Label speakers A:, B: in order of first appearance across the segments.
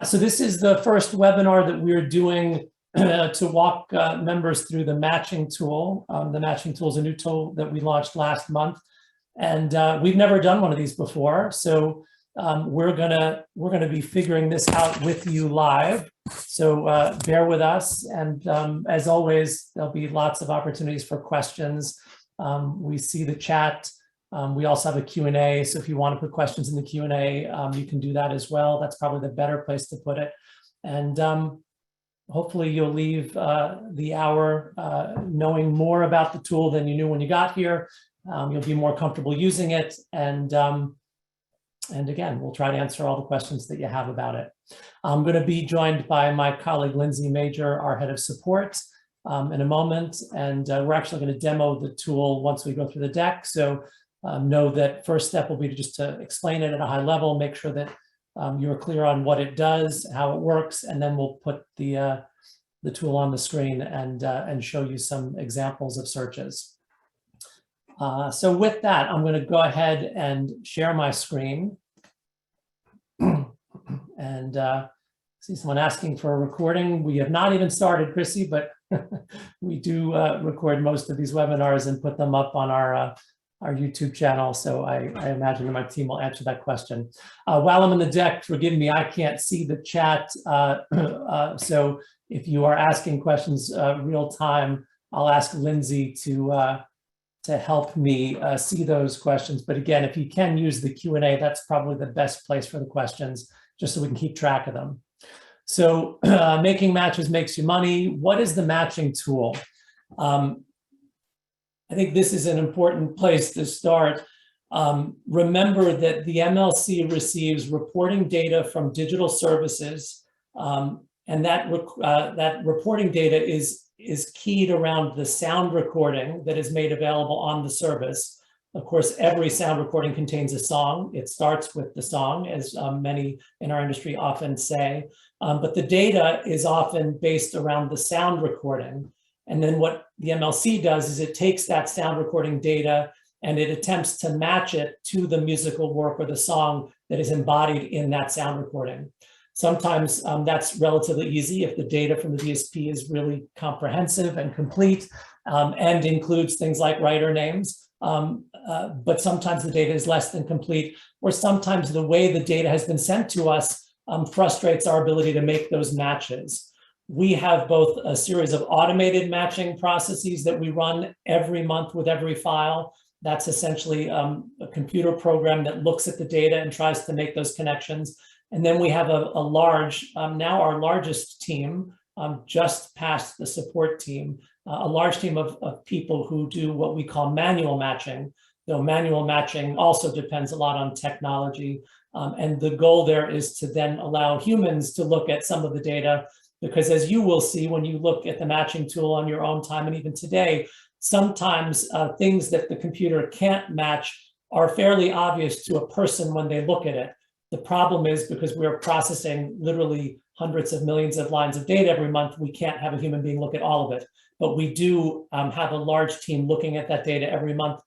A: So this is the first webinar that we're doing to walk members through the matching tool. The matching tool is a new tool that we launched last month, and we've never done one of these before. So we're gonna be figuring this out with you live. So bear with us, and as always, there'll be lots of opportunities for questions. We see the chat. We also have a Q&A, so if you want to put questions in the Q&A, you can do that as well. That's probably the better place to put it. And hopefully you'll leave the hour knowing more about the tool than you knew when you got here. You'll be more comfortable using it. And again, we'll try to answer all the questions that you have about it. I'm going to be joined by my colleague, Lindsay Major, our head of support, in a moment. And we're actually going to demo the tool once we go through the deck. So know that first step will be to explain it at a high level, make sure that you're clear on what it does, how it works, and then we'll put the tool on the screen and show you some examples of searches. So with that, I'm going to go ahead and share my screen. And see someone asking for a recording. We have not even started, Chrissy, but we do record most of these webinars and put them up on our YouTube channel. So I imagine that my team will answer that question. While I'm in the deck, forgive me, I can't see the chat. So if you are asking questions real time, I'll ask Lindsay to help me see those questions. But again, if you can use the Q&A, that's probably the best place for the questions, just so we can keep track of them. So making matches makes you money. What is the matching tool? I think this is an important place to start. Remember that the MLC receives reporting data from digital services, and that reporting data is keyed around the sound recording that is made available on the service. Of course, every sound recording contains a song. It starts with the song, as many in our industry often say, but the data is often based around the sound recording. And then what the MLC does is it takes that sound recording data and it attempts to match it to the musical work or the song that is embodied in that sound recording. Sometimes that's relatively easy if the data from the DSP is really comprehensive and complete and includes things like writer names. But sometimes the data is less than complete, or sometimes the way the data has been sent to us frustrates our ability to make those matches. We have both a series of automated matching processes that we run every month with every file. That's essentially a computer program that looks at the data and tries to make those connections. And then we have a large, now our largest team, just past the support team, a large team of people who do what we call manual matching. Though manual matching also depends a lot on technology. And the goal there is to then allow humans to look at some of the data, because as you will see when you look at the matching tool on your own time, and even today, sometimes things that the computer can't match are fairly obvious to a person when they look at it. The problem is, because we're processing literally hundreds of millions of lines of data every month, we can't have a human being look at all of it. But we do have a large team looking at that data every month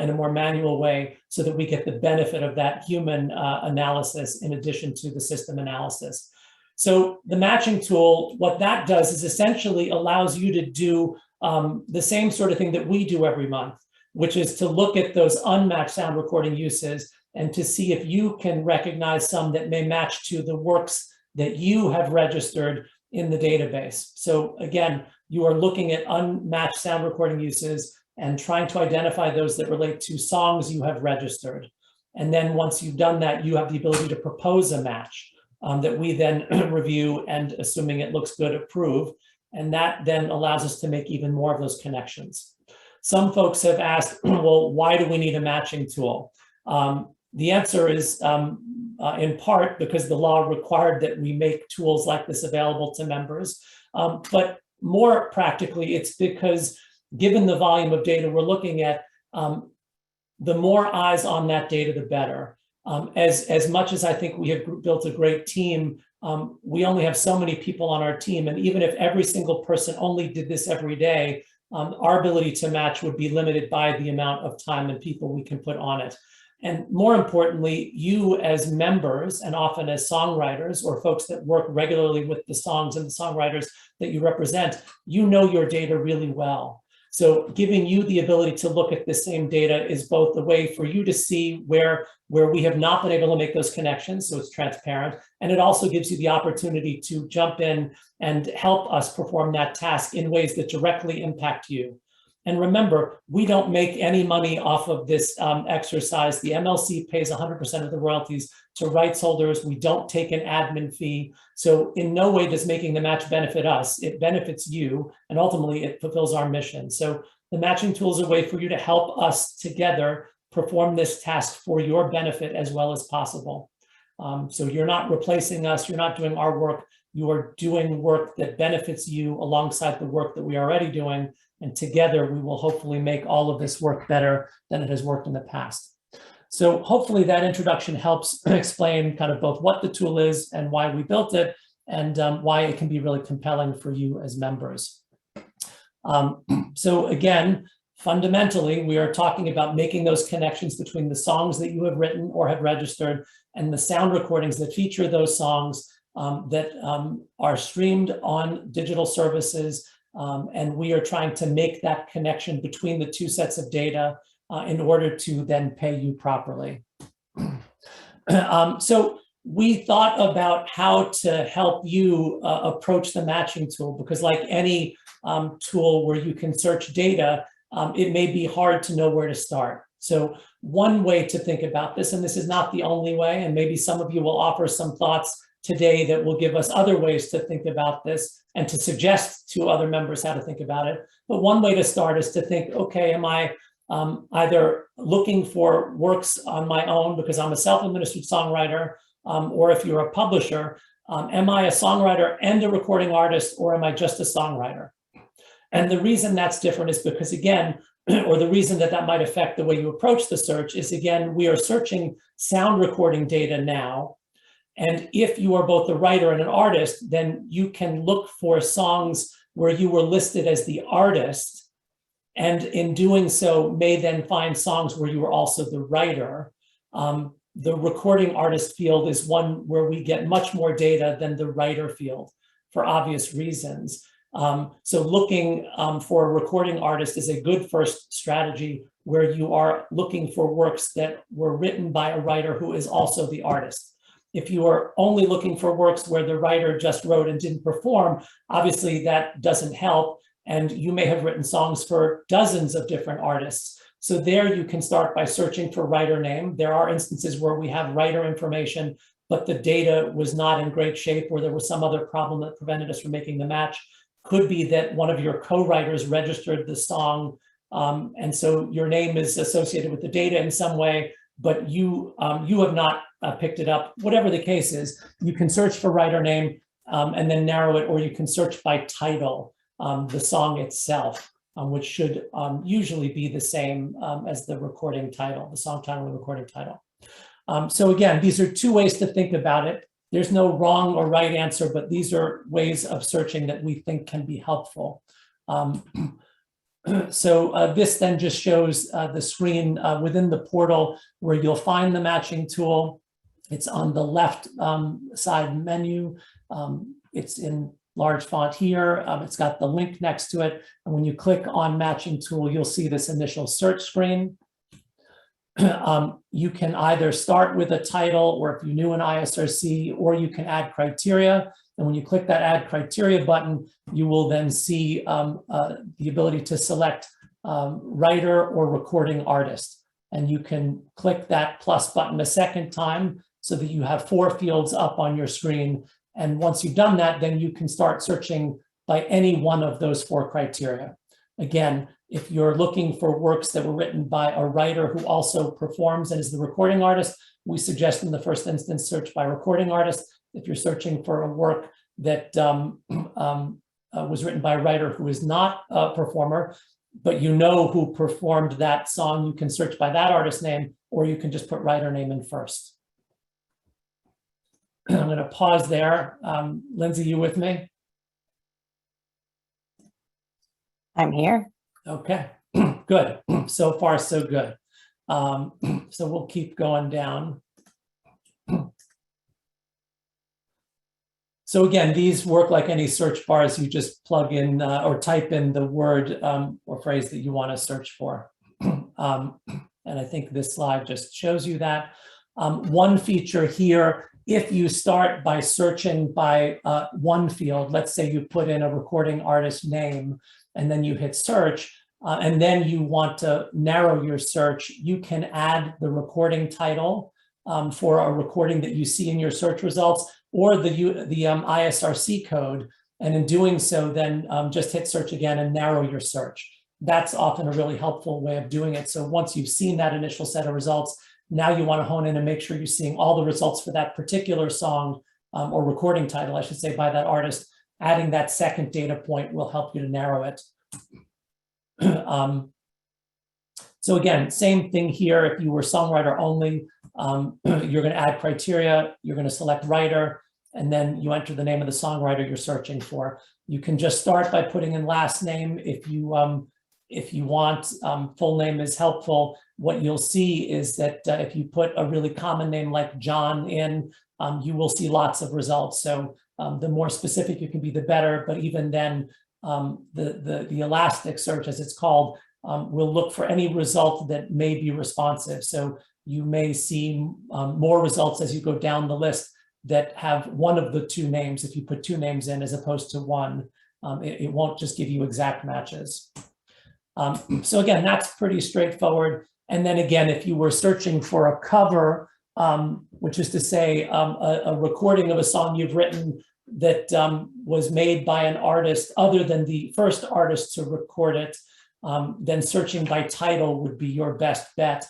A: in a more manual way, so that we get the benefit of that human analysis in addition to the system analysis. So the matching tool, what that does is essentially allows you to do the same sort of thing that we do every month, which is to look at those unmatched sound recording uses and to see if you can recognize some that may match to the works that you have registered in the database. So again, you are looking at unmatched sound recording uses and trying to identify those that relate to songs you have registered. And then once you've done that, you have the ability to propose a match that we then review, and assuming it looks good, approve. And that then allows us to make even more of those connections. Some folks have asked, well, why do we need a matching tool? The answer is in part because the law required that we make tools like this available to members. But more practically, it's because given the volume of data we're looking at, the more eyes on that data, the better. As much as I think we have built a great team, we only have so many people on our team. And even if every single person only did this every day, our ability to match would be limited by the amount of time and people we can put on it. And more importantly, you as members and often as songwriters or folks that work regularly with the songs and the songwriters that you represent, you know your data really well. So giving you the ability to look at the same data is both a way for you to see where we have not been able to make those connections, so it's transparent, and it also gives you the opportunity to jump in and help us perform that task in ways that directly impact you. And remember, we don't make any money off of this exercise. The MLC pays 100% of the royalties to rights holders. We don't take an admin fee. So in no way does making the match benefit us. It benefits you, and ultimately it fulfills our mission. So the matching tool is a way for you to help us together perform this task for your benefit as well as possible. So you're not replacing us. You're not doing our work. You are doing work that benefits you alongside the work that we are already doing. And together we will hopefully make all of this work better than it has worked in the past. So hopefully that introduction helps explain kind of both what the tool is and why we built it, and why it can be really compelling for you as members. So again, fundamentally, we are talking about making those connections between the songs that you have written or have registered and the sound recordings that feature those songs that are streamed on digital services. And we are trying to make that connection between the two sets of data in order to then pay you properly. So we thought about how to help you approach the matching tool, because like any tool where you can search data, it may be hard to know where to start. So one way to think about this, and this is not the only way, and maybe some of you will offer some thoughts today that will give us other ways to think about this and to suggest to other members how to think about it. But one way to start is to think, okay, am I either looking for works on my own because I'm a self-administered songwriter, or if you're a publisher, am I a songwriter and a recording artist, or am I just a songwriter? And the reason that's different is because, again, or the reason that that might affect the way you approach the search is, again, we are searching sound recording data now. And if you are both a writer and an artist, then you can look for songs where you were listed as the artist, and in doing so may then find songs where you were also the writer. The recording artist field is one where we get much more data than the writer field for obvious reasons. So looking for a recording artist is a good first strategy, where you are looking for works that were written by a writer who is also the artist. If you are only looking for works where the writer just wrote and didn't perform, obviously that doesn't help. And you may have written songs for dozens of different artists. So there you can start by searching for writer name. There are instances where we have writer information, but the data was not in great shape, or there was some other problem that prevented us from making the match. Could be that one of your co-writers registered the song, and so your name is associated with the data in some way, but you have not picked it up. Whatever the case is, you can search for writer name and then narrow it, or you can search by title, the song itself, which should usually be the same as the recording title, the song title and the recording title. So again, these are two ways to think about it. There's no wrong or right answer, but these are ways of searching that we think can be helpful. So this then just shows the screen within the portal where you'll find the matching tool. It's on the left side menu. It's in large font here. It's got the link next to it. And when you click on matching tool, you'll see this initial search screen. You can either start with a title, or if you knew an ISRC, or you can add criteria. And when you click that add criteria button, you will then see the ability to select writer or recording artist. And you can click that plus button a second time so that you have 4 fields up on your screen. And once you've done that, then you can start searching by any one of those 4 criteria. Again, if you're looking for works that were written by a writer who also performs and is the recording artist, we suggest in the first instance search by recording artist. If you're searching for a work that was written by a writer who is not a performer, but you know who performed that song, you can search by that artist name, or you can just put writer name in first. I'm going to pause there. Lindsay, you with me?
B: I'm here.
A: Okay, good. So far, so good. So we'll keep going down. So again, these work like any search bars. You just plug in or type in the word or phrase that you want to search for. And I think this slide just shows you that. One feature here, if you start by searching by one field, let's say you put in a recording artist name and then you hit search, and then you want to narrow your search, you can add the recording title for a recording that you see in your search results, or the ISRC code. And in doing so, then just hit search again and narrow your search. That's often a really helpful way of doing it. So once you've seen that initial set of results, now you want to hone in and make sure you're seeing all the results for that particular song or recording title, I should say, by that artist. Adding that second data point will help you to narrow it. So again, same thing here. If you were songwriter only, you're going to add criteria, you're going to select writer, and then you enter the name of the songwriter you're searching for. You can just start by putting in last name if you want. Full name is helpful. What you'll see is that if you put a really common name like John in, you will see lots of results. So the more specific you can be, the better. But even then, the elastic search, as it's called, will look for any result that may be responsive. So you may see more results as you go down the list that have one of the two names. If you put two names in as opposed to one, it won't just give you exact matches. So again, that's pretty straightforward. And then again, if you were searching for a cover, which is to say a recording of a song you've written that was made by an artist other than the first artist to record it, then searching by title would be your best bet.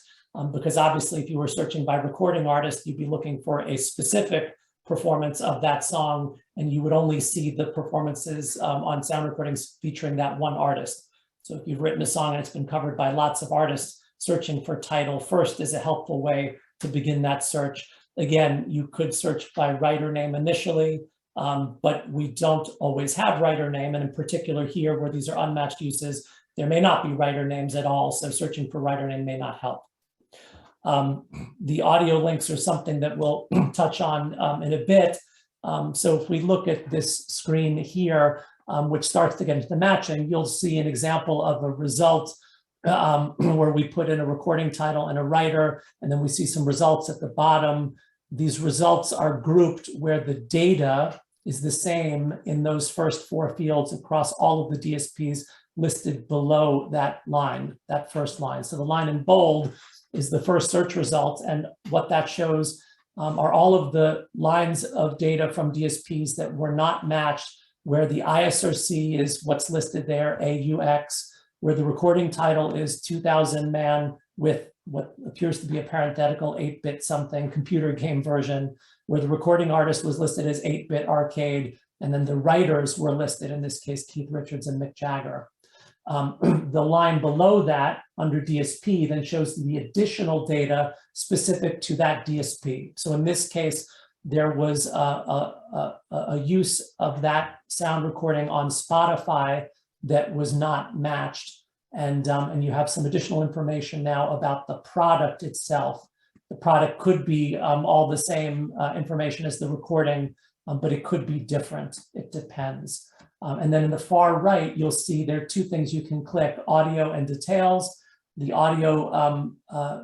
A: Because obviously, if you were searching by recording artist, you'd be looking for a specific performance of that song, and you would only see the performances on sound recordings featuring that one artist. So if you've written a song and it's been covered by lots of artists, searching for title first is a helpful way to begin that search. Again, you could search by writer name initially, but we don't always have writer name. And in particular here, where these are unmatched uses, there may not be writer names at all. So searching for writer name may not help. The audio links are something that we'll touch on in a bit. So if we look at this screen here, which starts to get into the matching, you'll see an example of a result where we put in a recording title and a writer, and then we see some results at the bottom. These results are grouped where the data is the same in those first four fields across all of the DSPs listed below that line, that first line. So the line in bold is the first search result, and what that shows are all of the lines of data from DSPs that were not matched, where the ISRC is what's listed there, AUX, where the recording title is 2000 Man with what appears to be a parenthetical 8-bit something computer game version, where the recording artist was listed as 8-bit arcade, and then the writers were listed, in this case, Keith Richards and Mick Jagger. The line below that under DSP then shows the additional data specific to that DSP. So in this case, there was a use of that sound recording on Spotify that was not matched. And you have some additional information now about the product itself. The product could be all the same information as the recording, but it could be different. It depends. And then in the far right, you'll see there are two things you can click, audio and details. The audio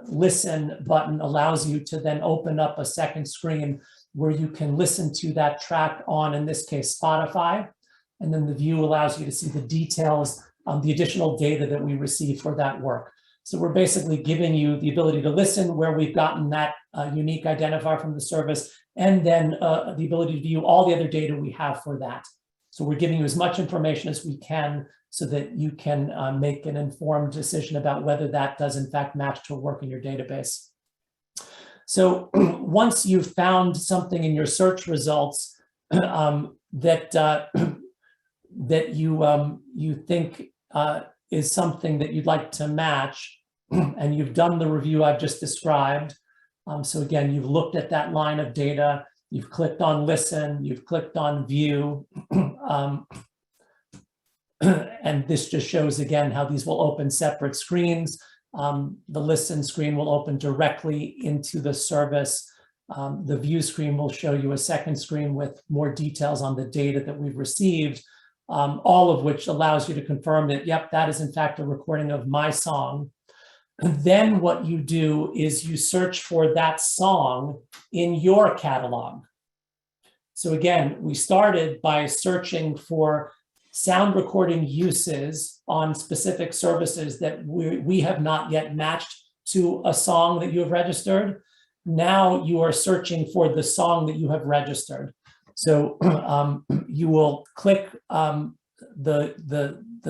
A: listen button allows you to then open up a second screen where you can listen to that track on, in this case, Spotify. And then the view allows you to see the details, the additional data that we receive for that work. So we're basically giving you the ability to listen where we've gotten that unique identifier from the service, and then the ability to view all the other data we have for that. So we're giving you as much information as we can so that you can make an informed decision about whether that does in fact match to work in your database. So once you've found something in your search results that you think is something that you'd like to match, and you've done the review I've just described. So again, you've looked at that line of data, you've clicked on listen, you've clicked on view, and this just shows again how these will open separate screens. the listen screen will open directly into the service. The view screen will show you a second screen with more details on the data that we've received, all of which allows you to confirm that, yep, that is in fact a recording of my song. And then what you do is you search for that song in your catalog. So again, we started by searching for sound recording uses on specific services that we have not yet matched to a song that you have registered. Now you are searching for the song that you have registered. So you will click the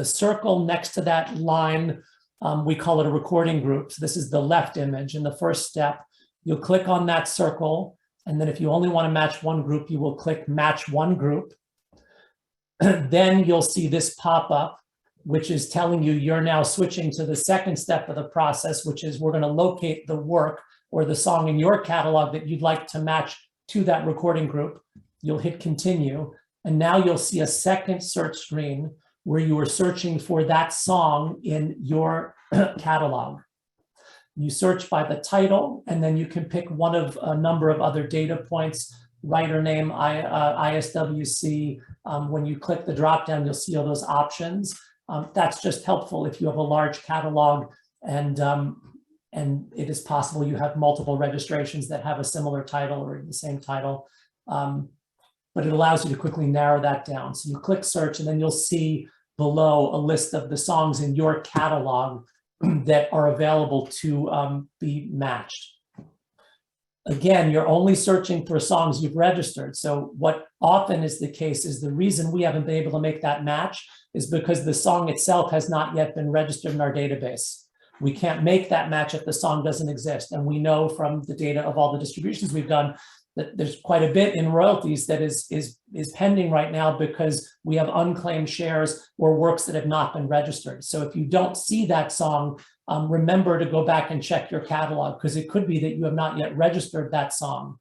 A: circle next to that line. We call it a recording group. So this is the left image. In the first step, you'll click on that circle. And then if you only want to match one group, you will click match one group. Then you'll see this pop up, which is telling you you're now switching to the second step of the process, which is we're going to locate the work or the song in your catalog that you'd like to match to that recording group. You'll hit continue. And now you'll see a second search screen where you are searching for that song in your catalog. You search by the title, and then you can pick one of a number of other data points, writer name, ISWC. When you click the dropdown, you'll see all those options. That's just helpful if you have a large catalog and it is possible you have multiple registrations that have a similar title or the same title. But it allows you to quickly narrow that down. So you click search, and then you'll see below a list of the songs in your catalog that are available to be matched. Again, you're only searching for songs you've registered. So what often is the case is the reason we haven't been able to make that match is because the song itself has not yet been registered in our database. We can't make that match if the song doesn't exist. And we know from the data of all the distributions we've done that there's quite a bit in royalties that is pending right now because we have unclaimed shares or works that have not been registered. So if you don't see that song, remember to go back and check your catalog, because it could be that you have not yet registered that song.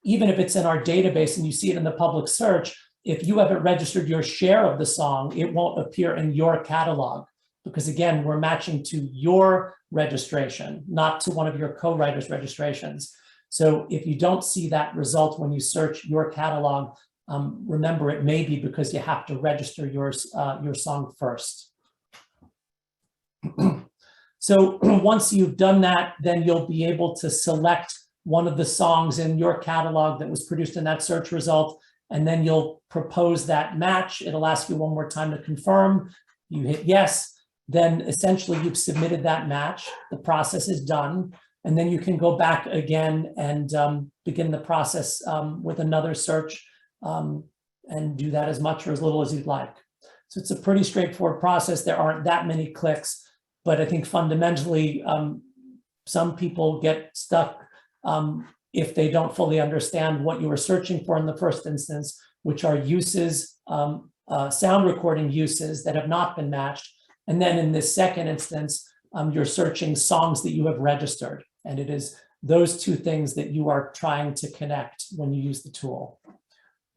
A: Even if it's in our database and you see it in the public search, if you haven't registered your share of the song, it won't appear in your catalog. Because again, we're matching to your registration, not to one of your co-writers' registrations. So if you don't see that result when you search your catalog, remember it may be because you have to register your song first. So once you've done that, then you'll be able to select one of the songs in your catalog that was produced in that search result, and then you'll propose that match. It'll ask you one more time to confirm. You hit yes, then essentially you've submitted that match. The process is done. And then you can go back again and begin the process with another search and do that as much or as little as you'd like. So it's a pretty straightforward process. There aren't that many clicks, but I think fundamentally, some people get stuck if they don't fully understand what you were searching for in the first instance, which are uses, sound recording uses that have not been matched. And then in this second instance, you're searching songs that you have registered. And it is those two things that you are trying to connect when you use the tool.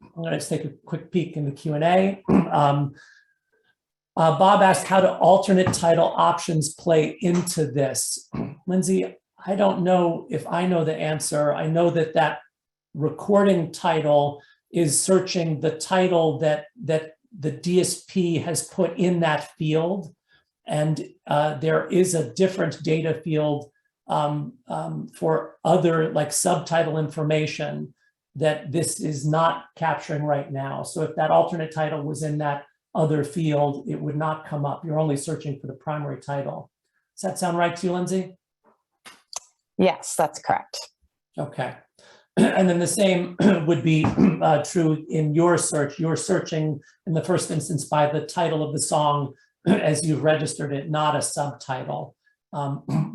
A: I'm going to just take a quick peek in the Q&A. Bob asked how do alternate title options play into this? Lindsay, I don't know if I know the answer. I know that that recording title is searching the title that the DSP has put in that field. And there is a different data field for other like subtitle information that this is not capturing right now. So if that alternate title was in that other field, it would not come up. You're only searching for the primary title. Does that sound right to you, Lindsay?
B: Yes, that's correct.
A: Okay. And then the same would be true in your search. You're searching in the first instance by the title of the song as you've registered it, not a subtitle.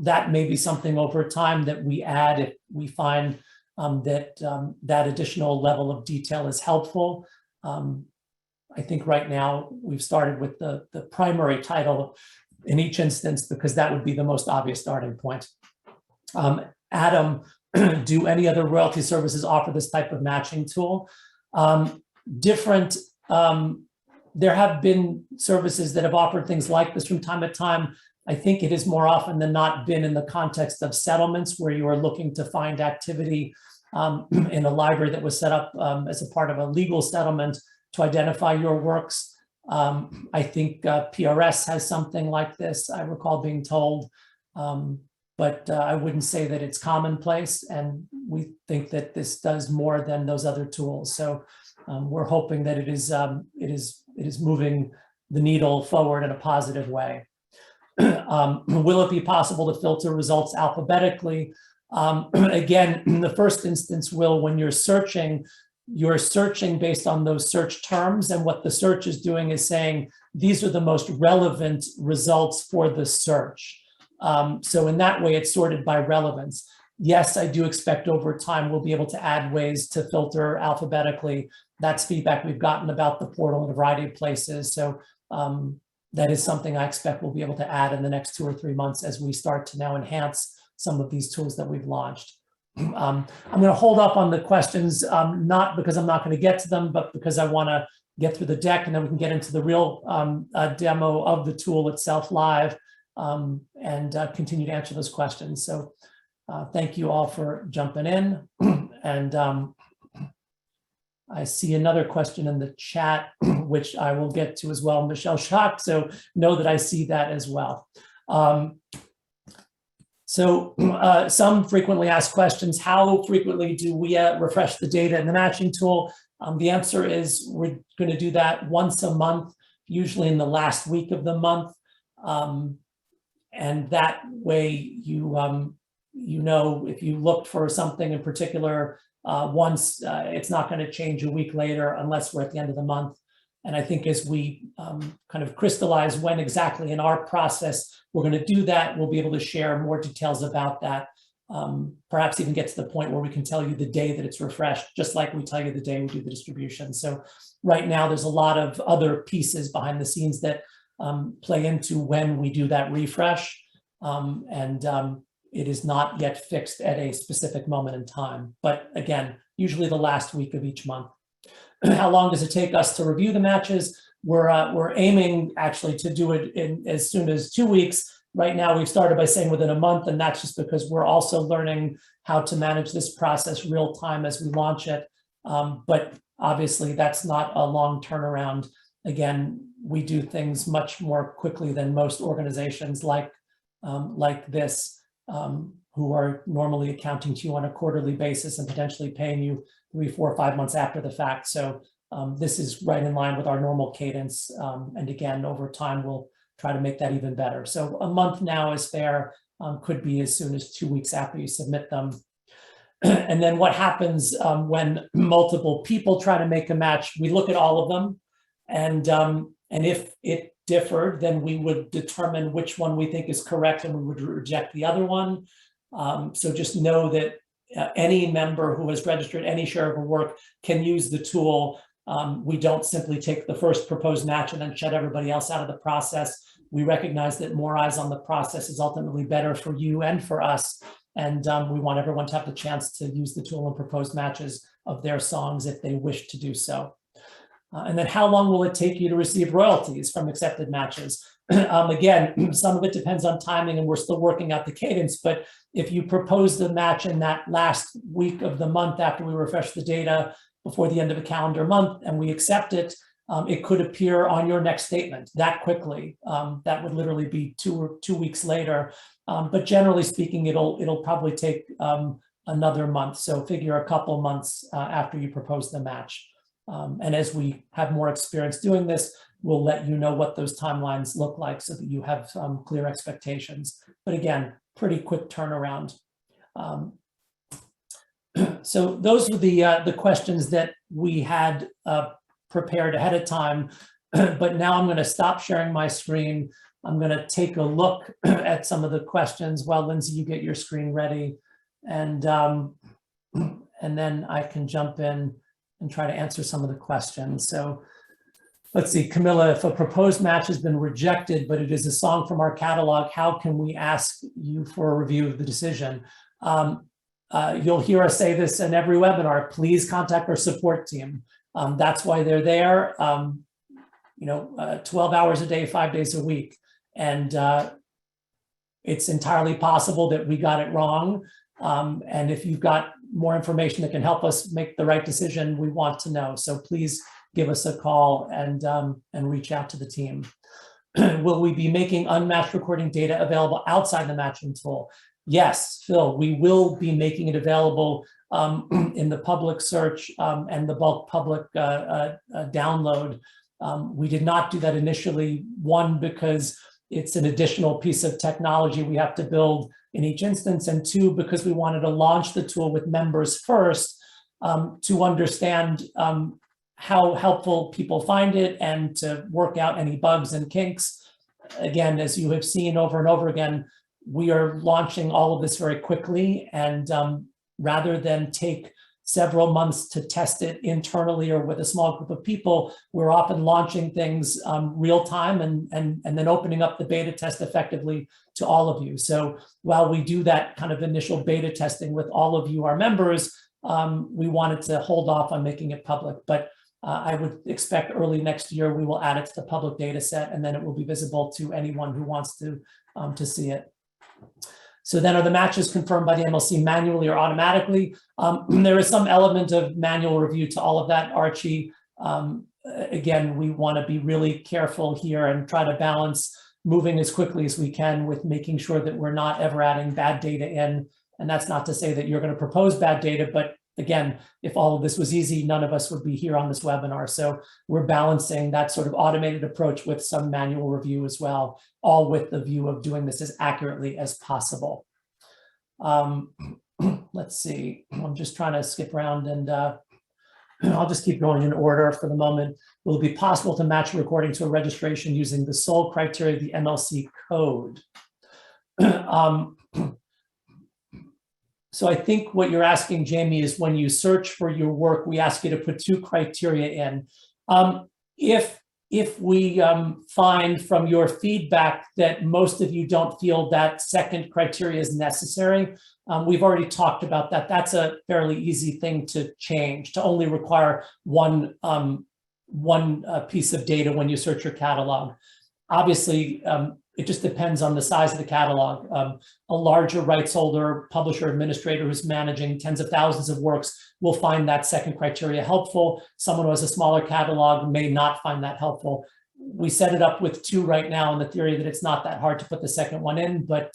A: That may be something over time that we add if we find that that additional level of detail is helpful. I think right now we've started with the primary title in each instance because that would be the most obvious starting point. Adam, do any other royalty services offer this type of matching tool? There have been services that have offered things like this from time to time. I think it has more often than not been in the context of settlements where you are looking to find activity in a library that was set up as a part of a legal settlement to identify your works. I think PRS has something like this, I recall being told, but I wouldn't say that it's commonplace, and we think that this does more than those other tools. So we're hoping that it is moving the needle forward in a positive way. Will it be possible to filter results alphabetically? Again, in the first instance, when you're searching based on those search terms, and what the search is doing is saying, these are the most relevant results for the search. So in that way, it's sorted by relevance. Yes, I do expect over time we'll be able to add ways to filter alphabetically. That's feedback we've gotten about the portal in a variety of places. So that is something I expect we'll be able to add in the next 2 or 3 months as we start to now enhance some of these tools that we've launched. I'm going to hold up on the questions, not because I'm not going to get to them, but because I want to get through the deck, and then we can get into the real demo of the tool itself live, and continue to answer those questions. So thank you all for jumping in. And I see another question in the chat, which I will get to as well, Michelle Schock, so know that I see that as well. Some frequently asked questions: how frequently do we refresh the data in the matching tool? The answer is we're going to do that once a month, usually in the last week of the month. And that way you know, if you looked for something in particular once, it's not going to change a week later unless we're at the end of the month. And I think as we kind of crystallize when exactly in our process we're going to do that, we'll be able to share more details about that. Perhaps even get to the point where we can tell you the day that it's refreshed, just like we tell you the day we do the distribution. So right now there's a lot of other pieces behind the scenes that play into when we do that refresh. It is not yet fixed at a specific moment in time. But again, usually the last week of each month. How long does it take us to review the matches? We're aiming actually to do it in as soon as 2 weeks. Right now, we've started by saying within a month, and that's just because we're also learning how to manage this process real time as we launch it. But obviously, that's not a long turnaround. Again, we do things much more quickly than most organizations like this, who are normally accounting to you on a quarterly basis and potentially paying you 3, 4, 5 months after the fact. So this is right in line with our normal cadence. And again, over time, we'll try to make that even better. So a month now is fair, could be as soon as 2 weeks after you submit them. And then what happens when multiple people try to make a match? We look at all of them, and if it differed, then we would determine which one we think is correct, and we would reject the other one. So just know that any member who has registered any share of a work can use the tool. We don't simply take the first proposed match and then shut everybody else out of the process. We recognize that more eyes on the process is ultimately better for you and for us. And we want everyone to have the chance to use the tool and propose matches of their songs if they wish to do so. And then how long will it take you to receive royalties from accepted matches? Again, some of it depends on timing, and we're still working out the cadence, but if you propose the match in that last week of the month after we refresh the data before the end of a calendar month and we accept it, it could appear on your next statement that quickly. That would literally be 2 weeks later. But generally speaking, it'll probably take another month. So figure a couple months after you propose the match. And as we have more experience doing this, we'll let you know what those timelines look like so that you have clear expectations. But again, pretty quick turnaround. So those were the questions that we had prepared ahead of time. But now I'm going to stop sharing my screen. I'm going to take a look at some of the questions while, Lindsay, you get your screen ready. And then I can jump in and try to answer some of the questions. So let's see, Camilla, if a proposed match has been rejected, but it is a song from our catalog, how can we ask you for a review of the decision? You'll hear us say this in every webinar, please contact our support team. That's why they're there, 12 hours a day, 5 days a week. And It's entirely possible that we got it wrong. And if you've got more information that can help us make the right decision, we want to know. So please give us a call and reach out to the team. Will we be making unmatched recording data available outside the matching tool? Yes, Phil, we will be making it available in the public search and the bulk public download. We did not do that initially, one, because it's an additional piece of technology we have to build in each instance, and two, because we wanted to launch the tool with members first to understand how helpful people find it and to work out any bugs and kinks. Again, as you have seen over and over again, we are launching all of this very quickly, and rather than take several months to test it internally or with a small group of people, we're often launching things real time and then opening up the beta test effectively to all of you. So while we do that kind of initial beta testing with all of you, our members, we wanted to hold off on making it public. But I would expect early next year we will add it to the public data set, and then it will be visible to anyone who wants to see it. So then, are the matches confirmed by the MLC manually or automatically? There is some element of manual review to all of that, Archie. Again, we want to be really careful here and try to balance moving as quickly as we can with making sure that we're not ever adding bad data in. And that's not to say that you're going to propose bad data, but again, if all of this was easy, none of us would be here on this webinar. So we're balancing that sort of automated approach with some manual review as well, all with the view of doing this as accurately as possible. Let's see, I'm just trying to skip around, and I'll just keep going in order for the moment. Will it be possible to match a recording to a registration using the sole criteria of the MLC code? So I think what you're asking, Jamie, is when you search for your work, we ask you to put two criteria in. If we find from your feedback that most of you don't feel that second criteria is necessary, we've already talked about that. That's a fairly easy thing to change, to only require one piece of data when you search your catalog. Obviously, it just depends on the size of the catalog. A larger rights holder, publisher, administrator who's managing tens of thousands of works will find that second criteria helpful. Someone who has a smaller catalog may not find that helpful. We set it up with two right now in the theory that it's not that hard to put the second one in, but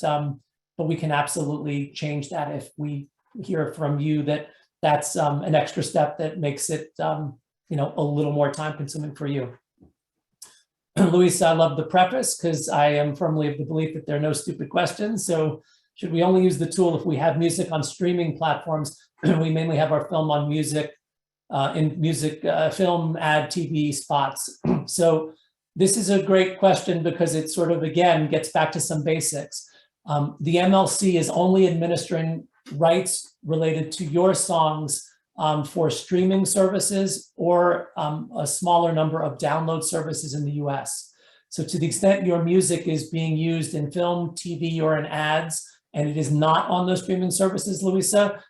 A: we can absolutely change that if we hear from you that that's an extra step that makes it a little more time consuming for you. Luisa, I love the preface because I am firmly of the belief that there are no stupid questions. So should we only use the tool if we have music on streaming platforms? We mainly have our film on music, film, ad, TV spots. So this is a great question because it sort of, again, gets back to some basics. The MLC is only administering rights related to your songs for streaming services or a smaller number of download services in the US. So to the extent your music is being used in film, TV, or in ads, and it is not on those streaming services, Louisa,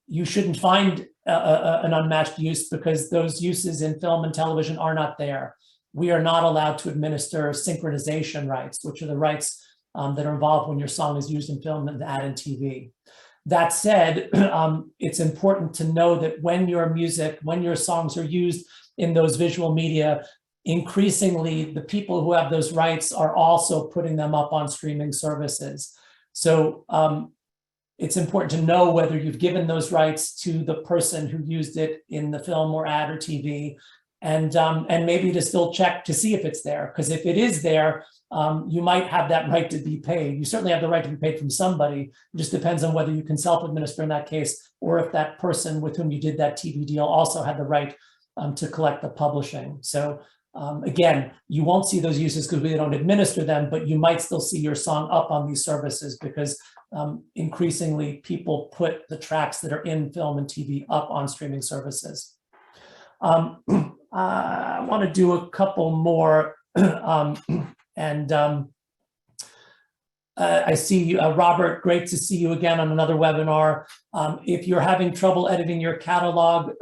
A: you shouldn't find an unmatched use because those uses in film and television are not there. We are not allowed to administer synchronization rights, which are the rights that are involved when your song is used in film and ad and TV. That said, it's important to know that when your songs are used in those visual media, increasingly the people who have those rights are also putting them up on streaming services. So it's important to know whether you've given those rights to the person who used it in the film or ad or TV, and maybe to still check to see if it's there, because if it is there, you might have that right to be paid. You certainly have the right to be paid from somebody. It just depends on whether you can self-administer in that case, or if that person with whom you did that TV deal also had the right to collect the publishing. So again, you won't see those uses because we don't administer them, but you might still see your song up on these services because increasingly people put the tracks that are in film and TV up on streaming services. I want to do a couple more. I see you, Robert, great to see you again on another webinar. If you're having trouble editing your catalog,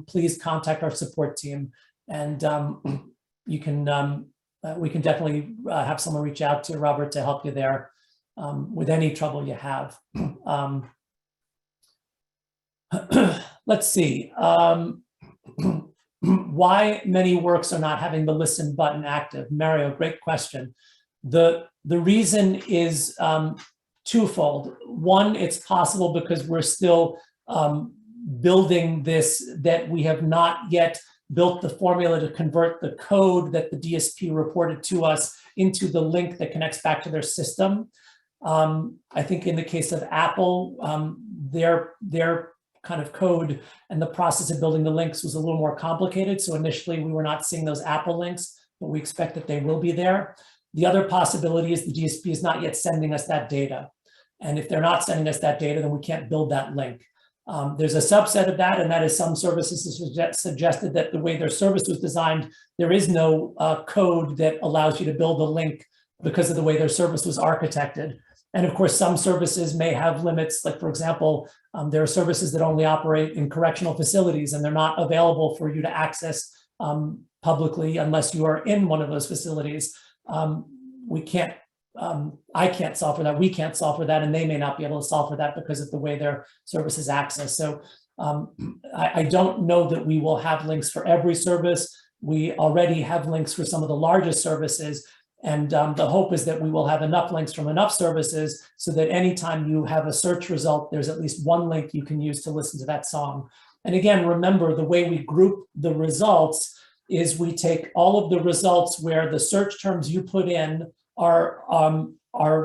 A: please contact our support team, and we can definitely have someone reach out to Robert to help you there. with any trouble you have. Let's see. Why many works are not having the listen button active? Mario, great question. The reason is twofold. One, it's possible because we're still building this, that we have not yet built the formula to convert the code that the DSP reported to us into the link that connects back to their system. I think in the case of Apple, their kind of code and the process of building the links was a little more complicated. So initially we were not seeing those Apple links, but we expect that they will be there. The other possibility is the DSP is not yet sending us that data. And if they're not sending us that data, then we can't build that link. There's a subset of that, and that is some services suggested that the way their service was designed, there is no code that allows you to build a link because of the way their service was architected. And of course, some services may have limits, like for example, there are services that only operate in correctional facilities and they're not available for you to access publicly unless you are in one of those facilities. We can't, I can't solve for that, we can't solve for that, and they may not be able to solve for that because of the way their service is accessed. So I don't know that we will have links for every service. We already have links for some of the largest services. And the hope is that we will have enough links from enough services so that anytime you have a search result, there's at least one link you can use to listen to that song. And again, remember the way we group the results is we take all of the results where the search terms you put in are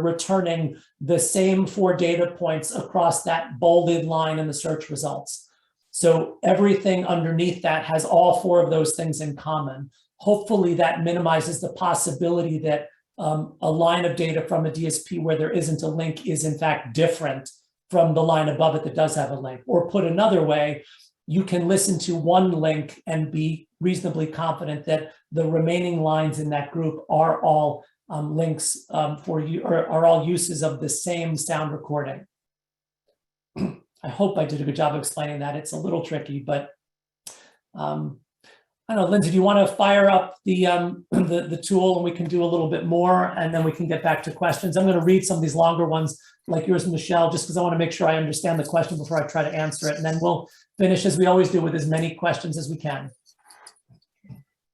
A: returning the same 4 data points across that bolded line in the search results. So everything underneath that has all 4 of those things in common. Hopefully that minimizes the possibility that a line of data from a DSP where there isn't a link is in fact different from the line above it that does have a link. Or put another way, you can listen to one link and be reasonably confident that the remaining lines in that group are all links for you, or are all uses of the same sound recording. I hope I did a good job of explaining that. It's a little tricky, but I don't know, Lindsay, do you want to fire up the tool and we can do a little bit more and then we can get back to questions? I'm going to read some of these longer ones like yours, Michelle, just because I want to make sure I understand the question before I try to answer it. And then we'll finish as we always do with as many questions as we can.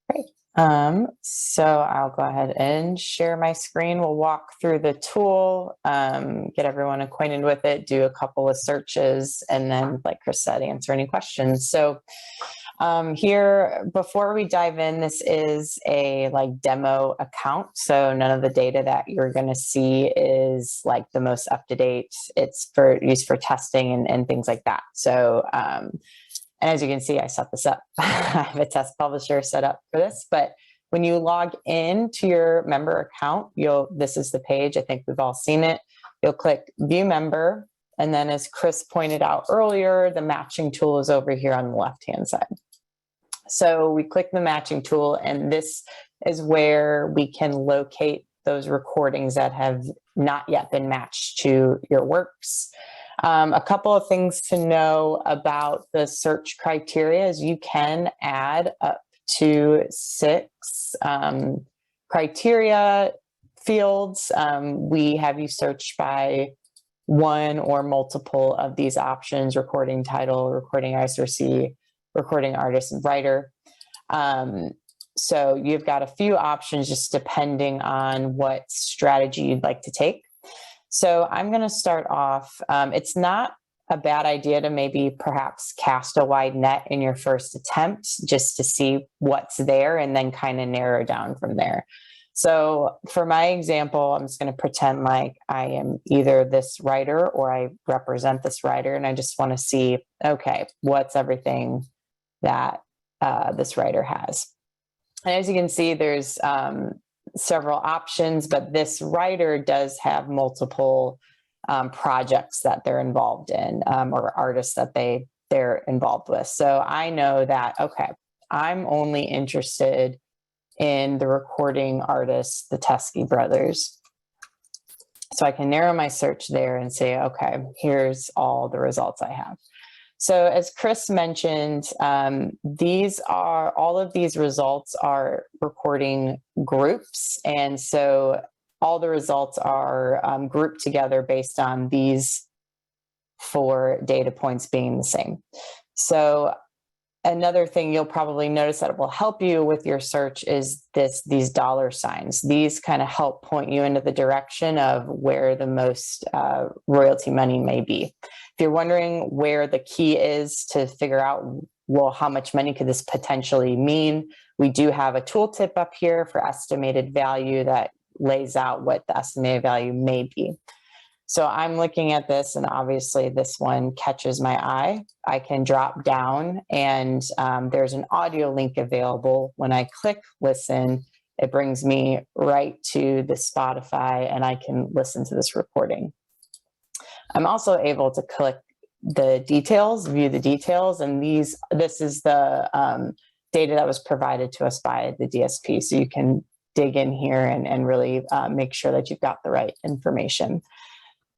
B: Great. So I'll go ahead and share my screen. We'll walk through the tool, get everyone acquainted with it, do a couple of searches, and then, like Chris said, answer any questions. So here, before we dive in, this is a demo account. So none of the data that you're going to see is like the most up to date. It's for used for testing and things like that. So, and as you can see, I set this up. I have a test publisher set up for this, but when you log in to your member account, this is the page. I think we've all seen it. You'll click view member. And then as Chris pointed out earlier, the matching tool is over here on the left-hand side. So we click the matching tool, and this is where we can locate those recordings that have not yet been matched to your works. A couple of things to know about the search criteria is you can add up to 6 criteria fields. We have you search by one or multiple of these options: recording title, recording ISRC, recording artist, and writer. So you've got a few options just depending on what strategy you'd like to take. So I'm going to start off. It's not a bad idea to maybe perhaps cast a wide net in your first attempt just to see what's there and then kind of narrow down from there. So for my example, I'm just going to pretend like I am either this writer or I represent this writer, and I just want to see, okay, what's everything that this writer has. And as you can see, there's several options, but this writer does have multiple projects that they're involved in, or artists that they're involved with. So I know that, okay, I'm only interested in the recording artists, the Teskey brothers. So I can narrow my search there and say, okay, here's all the results I have. So as Chris mentioned, all of these results are recording groups. And so all the results are grouped together based on these 4 data points being the same. So another thing you'll probably notice that will help you with your search is these dollar signs. These kind of help point you into the direction of where the most royalty money may be. If you're wondering where the key is to figure out, well, how much money could this potentially mean, we do have a tooltip up here for estimated value that lays out what the estimated value may be. So I'm looking at this, and obviously this one catches my eye. I can drop down, and there's an audio link available. When I click listen, it brings me right to the Spotify, and I can listen to this recording. I'm also able to click the details, view the details, and this is the data that was provided to us by the DSP. So you can dig in here and really make sure that you've got the right information.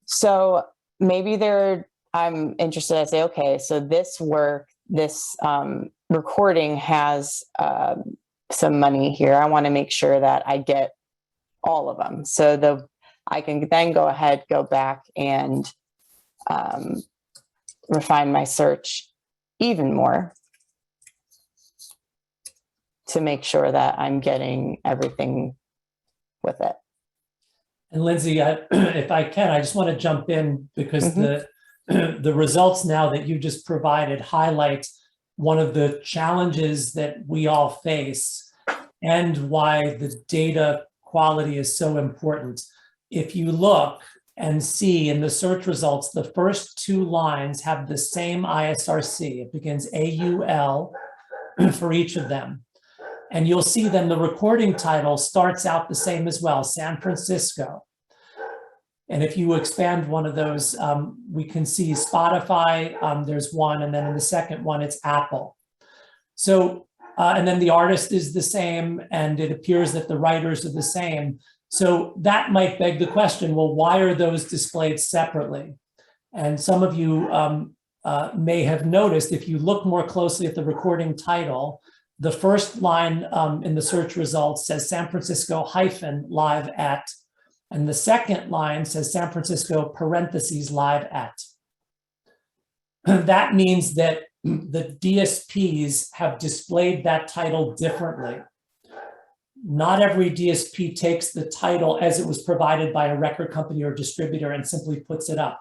B: So maybe I'm interested, I say, okay, so this recording has some money here. I want to make sure that I get all of them. So I can then go ahead, go back and refine my search even more to make sure that I'm getting everything with it.
A: And Lindsay, if I can, I just want to jump in because the results now that you just provided highlight one of the challenges that we all face and why the data quality is so important. If you look and see in the search results, the first 2 lines have the same ISRC. It begins AUL for each of them. And you'll see then the recording title starts out the same as well, San Francisco. And if you expand one of those, we can see Spotify, there's one, and then in the second one, it's Apple. So, and then the artist is the same, and it appears that the writers are the same. So that might beg the question, well, why are those displayed separately? And some of you may have noticed, if you look more closely at the recording title, the first line in the search results says San Francisco - live at, and the second line says San Francisco parentheses live at. That means that the DSPs have displayed that title differently. Not every DSP takes the title as it was provided by a record company or distributor and simply puts it up.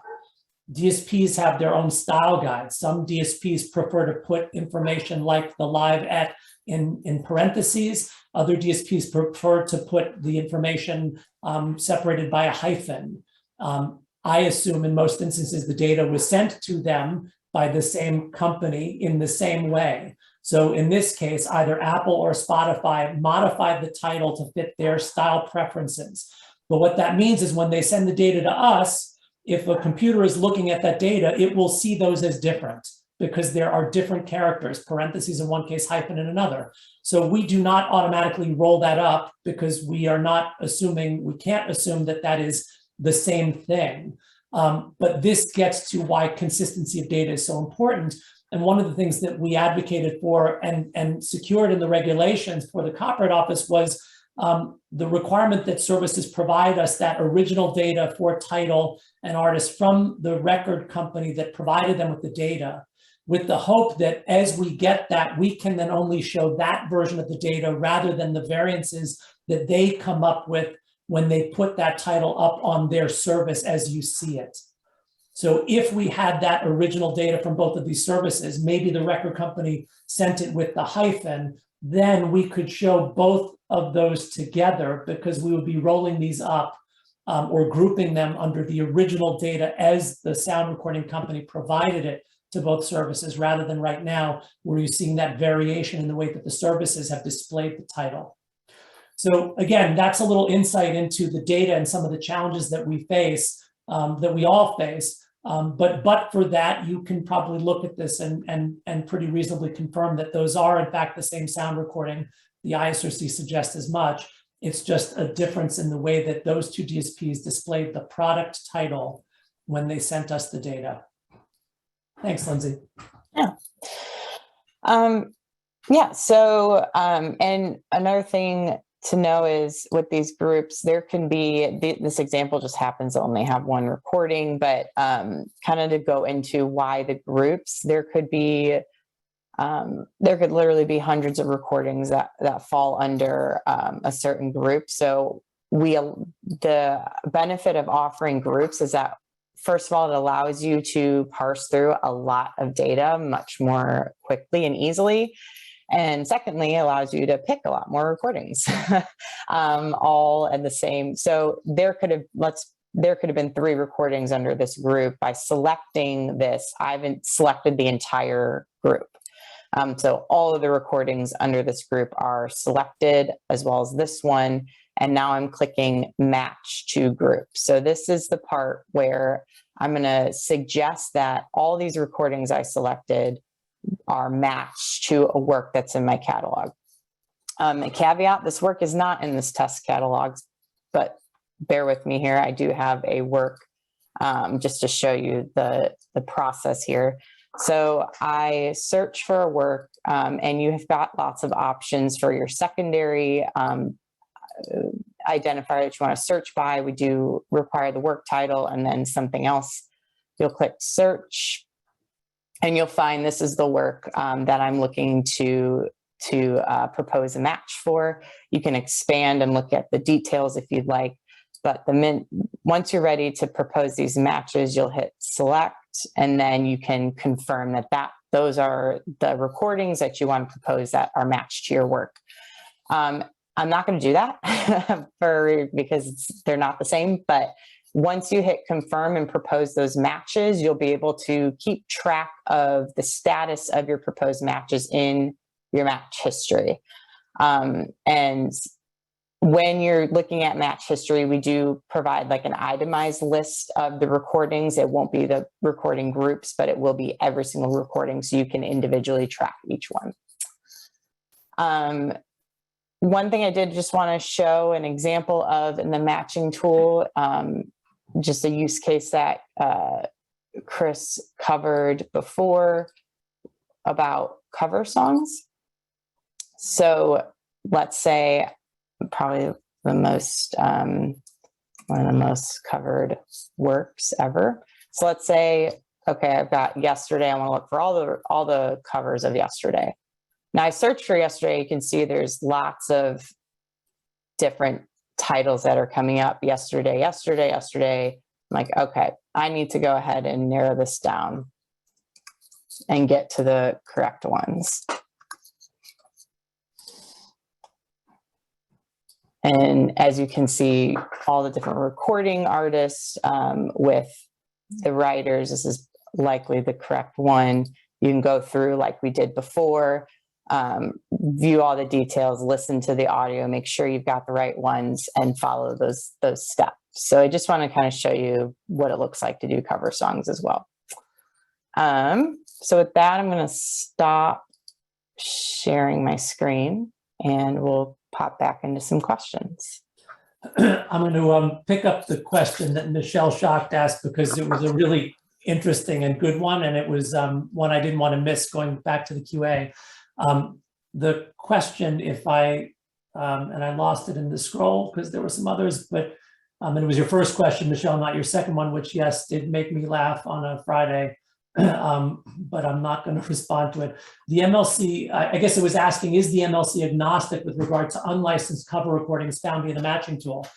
A: DSPs have their own style guides. Some DSPs prefer to put information like the live at in parentheses. Other DSPs prefer to put the information separated by a hyphen. I assume in most instances the data was sent to them by the same company in the same way. So in this case, either Apple or Spotify modified the title to fit their style preferences. But what that means is when they send the data to us, if a computer is looking at that data, it will see those as different because there are different characters, parentheses in one case, hyphen in another. So we do not automatically roll that up because we are not assuming, we can't assume that that is the same thing. But this gets to why consistency of data is so important. And one of the things that we advocated for and secured in the regulations for the Copyright Office was the requirement that services provide us that original data for title and artist from the record company that provided them with the data, with the hope that as we get that, we can then only show that version of the data rather than the variances that they come up with when they put that title up on their service as you see it. So if we had that original data from both of these services, maybe the record company sent it with the hyphen, then we could show both of those together because we would be rolling these up or grouping them under the original data as the sound recording company provided it to both services, rather than right now where you're seeing that variation in the way that the services have displayed the title. So again, that's a little insight into the data and some of the challenges that we face, that we all face. But for that, you can probably look at this and pretty reasonably confirm that those are in fact the same sound recording. The ISRC suggests as much. It's just a difference in the way that those two DSPs displayed the product title when they sent us the data. Thanks, Lindsay.
B: Yeah. Yeah. So, and another thing to know is with these groups, there can be, this example just happens to only have one recording, but kind of to go into why the groups, there could literally be hundreds of recordings that fall under a certain group. So the benefit of offering groups is that, first of all, it allows you to parse through a lot of data much more quickly and easily. And secondly, it allows you to pick a lot more recordings, all at the same. So there could have been 3 recordings under this group. By selecting this, I haven't selected the entire group. So all of the recordings under this group are selected, as well as this one. And now I'm clicking match to group. So this is the part where I'm going to suggest that all these recordings I selected are matched to a work that's in my catalog. A caveat, this work is not in this test catalog, but bear with me here. I do have a work just to show you the process here. So I search for a work and you have got lots of options for your secondary identifier that you want to search by. We do require the work title and then something else. You'll click search and you'll find this is the work that I'm looking to propose a match for. You can expand and look at the details if you'd like, but once you're ready to propose these matches, you'll hit select, and then you can confirm that those are the recordings that you want to propose that are matched to your work. I'm not going to do that because they're not the same, but once you hit confirm and propose those matches, you'll be able to keep track of the status of your proposed matches in your match history. And when you're looking at match history, we do provide like an itemized list of the recordings. It won't be the recording groups, but it will be every single recording, so you can individually track each one. One thing I did just want to show an example of in the matching tool, just a use case that Chris covered before about cover songs. So let's say probably the most, one of the most covered works ever. So let's say, okay, I've got Yesterday. I want to look for all the covers of Yesterday. Now I searched for Yesterday. You can see there's lots of different titles that are coming up. Yesterday, yesterday, yesterday. I'm like, okay, I need to go ahead and narrow this down and get to the correct ones. And as you can see, all the different recording artists with the writers, this is likely the correct one. You can go through like we did before, view all the details, listen to the audio, make sure you've got the right ones, and follow those steps. So I just want to kind of show you what it looks like to do cover songs as well. So with that, I'm going to stop sharing my screen and we'll pop back into some questions.
A: I'm going to pick up the question that Michelle Schacht asked because it was a really interesting and good one, and it was one I didn't want to miss going back to the QA. The question, if I, and I lost it in the scroll because there were some others, but and it was your first question, Michelle, not your second one, which yes, did make me laugh on a Friday, but I'm not going to respond to it. The MLC, I guess it was asking, is the MLC agnostic with regard to unlicensed cover recordings found via the matching tool?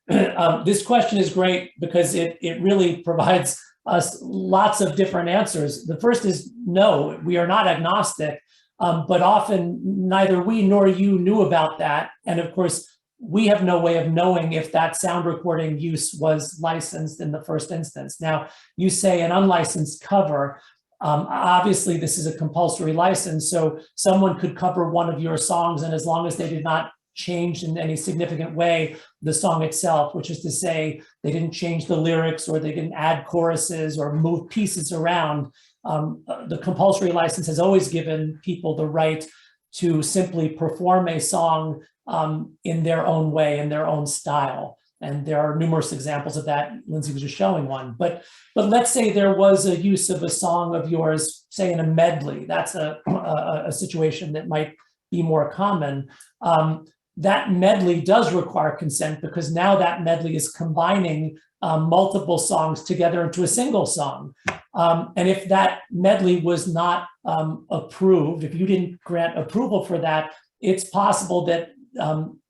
A: This question is great because it really provides us lots of different answers. The first is no, we are not agnostic, but often neither we nor you knew about that. And of course, we have no way of knowing if that sound recording use was licensed in the first instance. Now, you say an unlicensed cover. Obviously, this is a compulsory license, so someone could cover one of your songs, and as long as they did not change in any significant way the song itself, which is to say they didn't change the lyrics or they didn't add choruses or move pieces around, the compulsory license has always given people the right to simply perform a song in their own way, in their own style. And there are numerous examples of that. Lindsay was just showing one. But let's say there was a use of a song of yours, say in a medley. That's a situation that might be more common. that medley does require consent, because now that medley is combining multiple songs together into a single song. And if that medley was not approved, if you didn't grant approval for that, it's possible that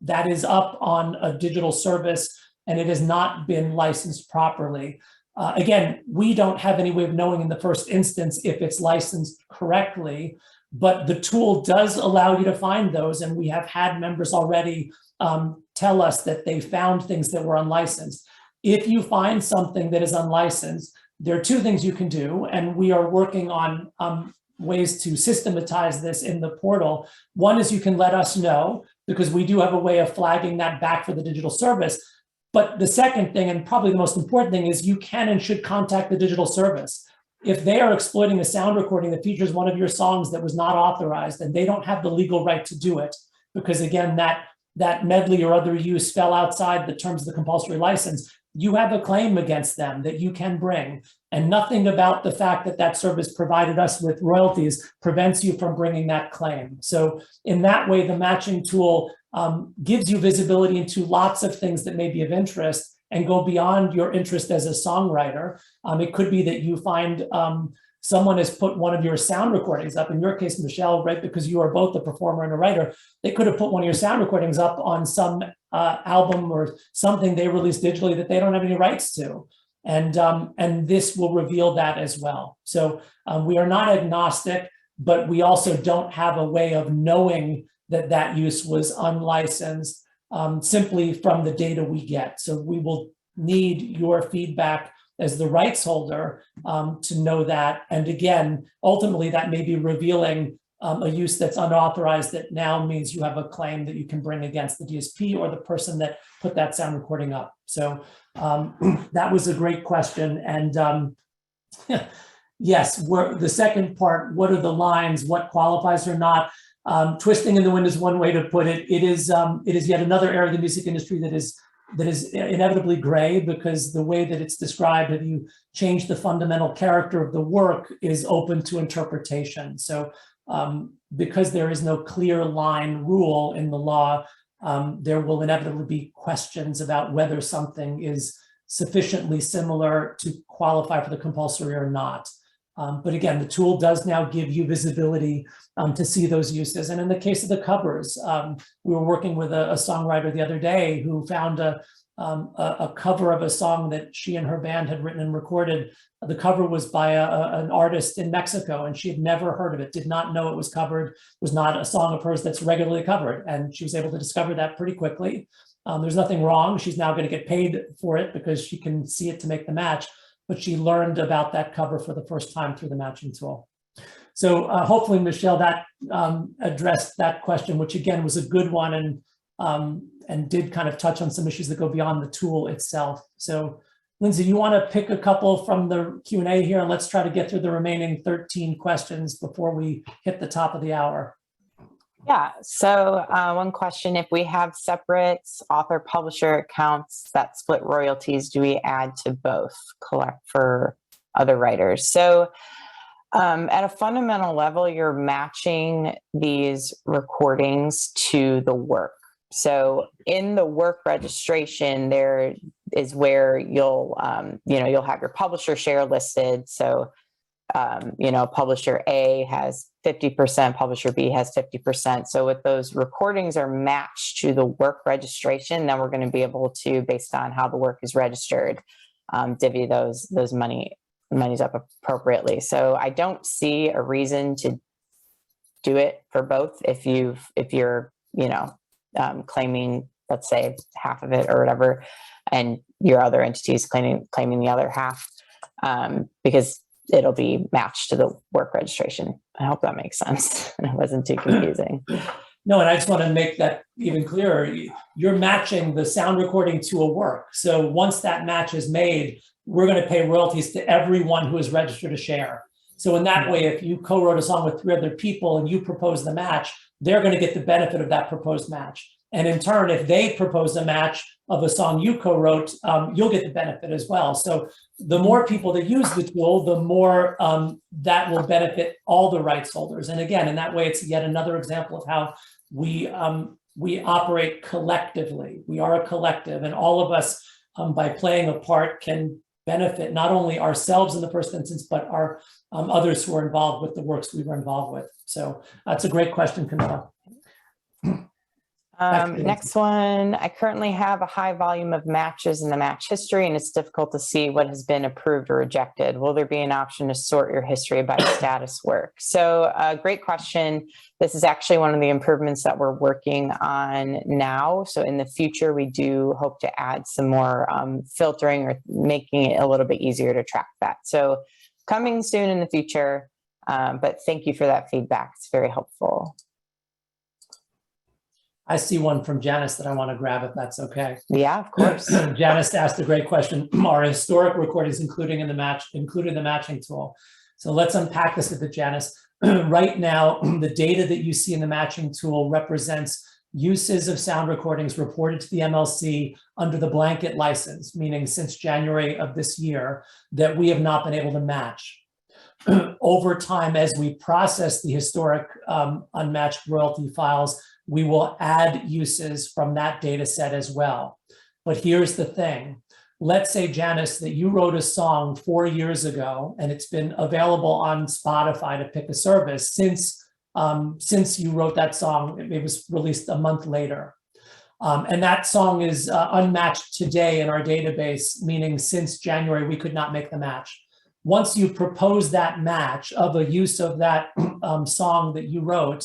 A: that is up on a digital service and it has not been licensed properly. Again, we don't have any way of knowing in the first instance if it's licensed correctly, but the tool does allow you to find those. And we have had members already tell us that they found things that were unlicensed. If you find something that is unlicensed, there are two things you can do, and we are working on ways to systematize this in the portal. One is you can let us know, because we do have a way of flagging that back for the digital service. But the second thing, and probably the most important thing, is you can and should contact the digital service. If they are exploiting a sound recording that features one of your songs that was not authorized, and they don't have the legal right to do it, because again, that medley or other use fell outside the terms of the compulsory license, you have a claim against them that you can bring. And nothing about the fact that that service provided us with royalties prevents you from bringing that claim. So in that way, the matching tool gives you visibility into lots of things that may be of interest and go beyond your interest as a songwriter. It could be that you find someone has put one of your sound recordings up, in your case, Michelle, right, because you are both a performer and a writer. They could have put one of your sound recordings up on some album or something they released digitally that they don't have any rights to. And this will reveal that as well. So we are not agnostic, but we also don't have a way of knowing that that use was unlicensed simply from the data we get. So we will need your feedback as the rights holder to know that. And again, ultimately that may be revealing a use that's unauthorized that now means you have a claim that you can bring against the DSP or the person that put that sound recording up. So that was a great question. And yes, the second part, what are the lines, what qualifies or not? Twisting in the wind is one way to put it. It is yet another area of the music industry that is inevitably gray, because the way that it's described, if you change the fundamental character of the work, is open to interpretation. So because there is no clear line rule in the law, there will inevitably be questions about whether something is sufficiently similar to qualify for the compulsory or not. But again, the tool does now give you visibility to see those uses. And in the case of the covers, we were working with a songwriter the other day who found a cover of a song that she and her band had written and recorded. The cover was by an artist in Mexico, and she had never heard of it, did not know it was covered, was not a song of hers that's regularly covered. And she was able to discover that pretty quickly. There's nothing wrong. She's now going to get paid for it because she can see it to make the match. But she learned about that cover for the first time through the matching tool. So hopefully, Michelle, that addressed that question, which again was a good one and did kind of touch on some issues that go beyond the tool itself. So Lindsay, you want to pick a couple from the Q&A here, and let's try to get through the remaining 13 questions before we hit the top of the hour.
B: Yeah, so one question, if we have separate author-publisher accounts that split royalties, do we add to both, collect for other writers? So at a fundamental level, you're matching these recordings to the work. So in the work registration, there is where you'll have your publisher share listed. So publisher A has 50%, publisher B has 50%. So if those recordings are matched to the work registration, then we're going to be able to, based on how the work is registered, divvy those monies up appropriately. So I don't see a reason to do it for both. If you're claiming, let's say, half of it or whatever, and your other entities claiming the other half, because it'll be matched to the work registration. I hope that makes sense. It wasn't too confusing.
A: No, and I just want to make that even clearer. You're matching the sound recording to a work. So once that match is made, we're going to pay royalties to everyone who is registered a share. So in that way, if you co-wrote a song with 3 other people and you propose the match, they're going to get the benefit of that proposed match. And in turn, if they propose a match of a song you co-wrote, you'll get the benefit as well. So the more people that use the tool, the more that will benefit all the rights holders. And again, in that way, it's yet another example of how we we operate collectively. We are a collective, and all of us, by playing a part, can benefit not only ourselves in the first instance, but our others who are involved with the works we were involved with. So that's a great question, Camilla.
B: Next one, I currently have a high volume of matches in the match history, and it's difficult to see what has been approved or rejected. Will there be an option to sort your history by status work? So great question. This is actually one of the improvements that we're working on now. So in the future, we do hope to add some more filtering or making it a little bit easier to track that. So coming soon in the future, but thank you for that feedback. It's very helpful.
A: I see one from Janice that I want to grab, if that's okay.
B: Yeah, of course.
A: Janice asked a great question. Are historic recordings included in the matching tool? So let's unpack this a bit, Janice. Right now, the data that you see in the matching tool represents uses of sound recordings reported to the MLC under the blanket license, meaning since January of this year, that we have not been able to match. Over time, as we process the historic unmatched royalty files, we will add uses from that data set as well. But here's the thing. Let's say, Janice, that you wrote a song 4 years ago and it's been available on Spotify to pick a service since you wrote that song. It was released a month later. And that song is unmatched today in our database, meaning since January, we could not make the match. Once you propose that match of a use of that song that you wrote,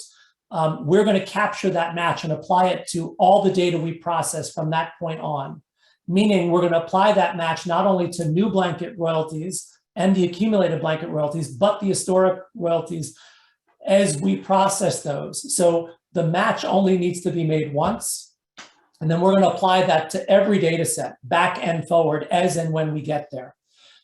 A: we're going to capture that match and apply it to all the data we process from that point on. Meaning we're going to apply that match not only to new blanket royalties and the accumulated blanket royalties, but the historic royalties as we process those. So the match only needs to be made once, and then we're going to apply that to every data set, back and forward, as and when we get there.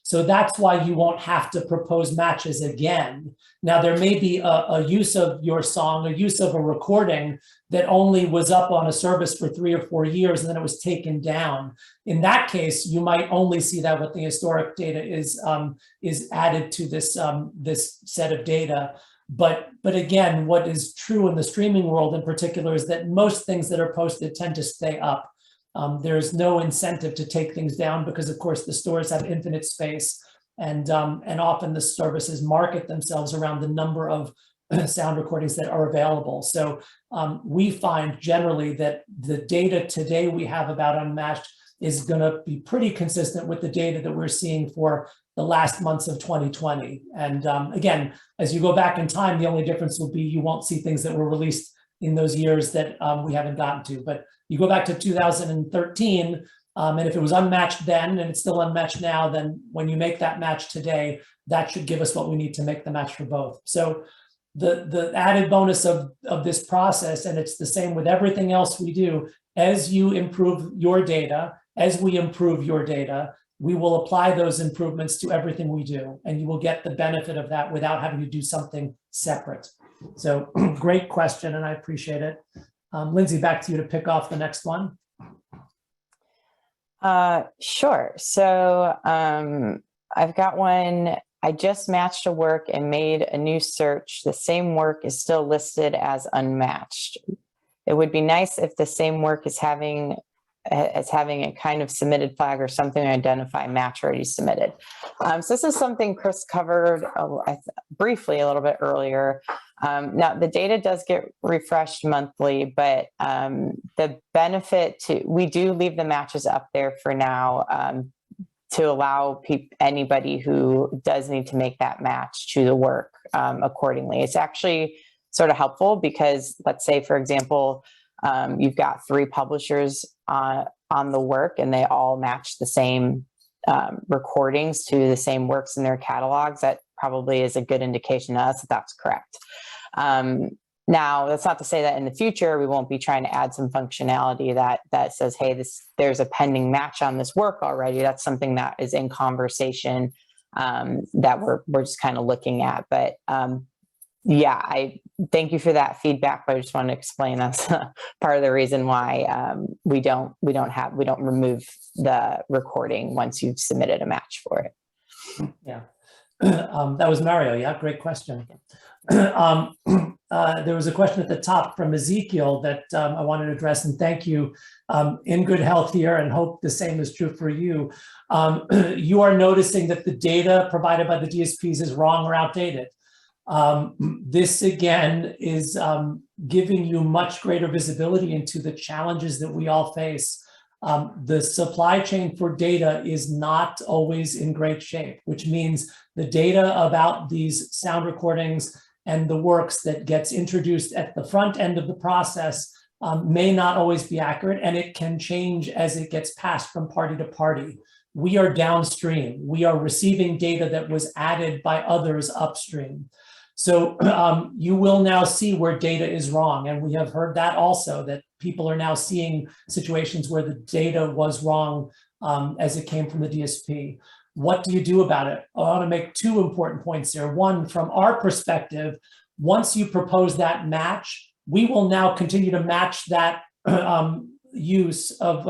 A: So that's why you won't have to propose matches again. Now, there may be a use of your song, a use of a recording that only was up on a service for 3 or 4 years, and then it was taken down. In that case, you might only see that what the historic data is added to this, this set of data. But again, what is true in the streaming world in particular is that most things that are posted tend to stay up. There's no incentive to take things down because, of course, the stores have infinite space, and often the services market themselves around the number of sound recordings that are available. So we find generally that the data today we have about Unmatched is going to be pretty consistent with the data that we're seeing for the last months of 2020. And again, as you go back in time, the only difference will be you won't see things that were released in those years that we haven't gotten to. But you go back to 2013, and if it was unmatched then and it's still unmatched now, then when you make that match today, that should give us what we need to make the match for both. So the added bonus of this process, and it's the same with everything else we do, as you improve your data, as we improve your data, we will apply those improvements to everything we do, and you will get the benefit of that without having to do something separate. So great question, and I appreciate it. Lindsay, back to you to pick off the next one.
B: Sure. So I've got one. I just matched a work and made a new search. The same work is still listed as unmatched. It would be nice if the same work is having a kind of submitted flag or something to identify match already submitted. So this is something Chris covered briefly a little bit earlier. Now the data does get refreshed monthly, but the benefit we do leave the matches up there for now to allow anybody who does need to make that match to the work accordingly. It's actually sort of helpful because, let's say, for example, you've got 3 publishers on the work and they all match the same recordings to the same works in their catalogs. That probably is a good indication to us that that's correct. Now, that's not to say that in the future we won't be trying to add some functionality that says, hey, there's a pending match on this work already. That's something that is in conversation that we're just kind of looking at. But yeah, I thank you for that feedback. But I just want to explain that's part of the reason why we don't remove the recording once you've submitted a match for it.
A: Yeah. That was Mario. Yeah, great question. There was a question at the top from Ezekiel that I wanted to address, and thank you. In good health here, and hope the same is true for you. You are noticing that the data provided by the DSPs is wrong or outdated. This again is giving you much greater visibility into the challenges that we all face. The supply chain for data is not always in great shape, which means the data about these sound recordings and the works that gets introduced at the front end of the process may not always be accurate, and it can change as it gets passed from party to party. We are downstream. We are receiving data that was added by others upstream. So you will now see where data is wrong. And we have heard that also, that people are now seeing situations where the data was wrong as it came from the DSP. What do you do about it? I want to make two important points here. One, from our perspective, once you propose that match, we will now continue to match that use of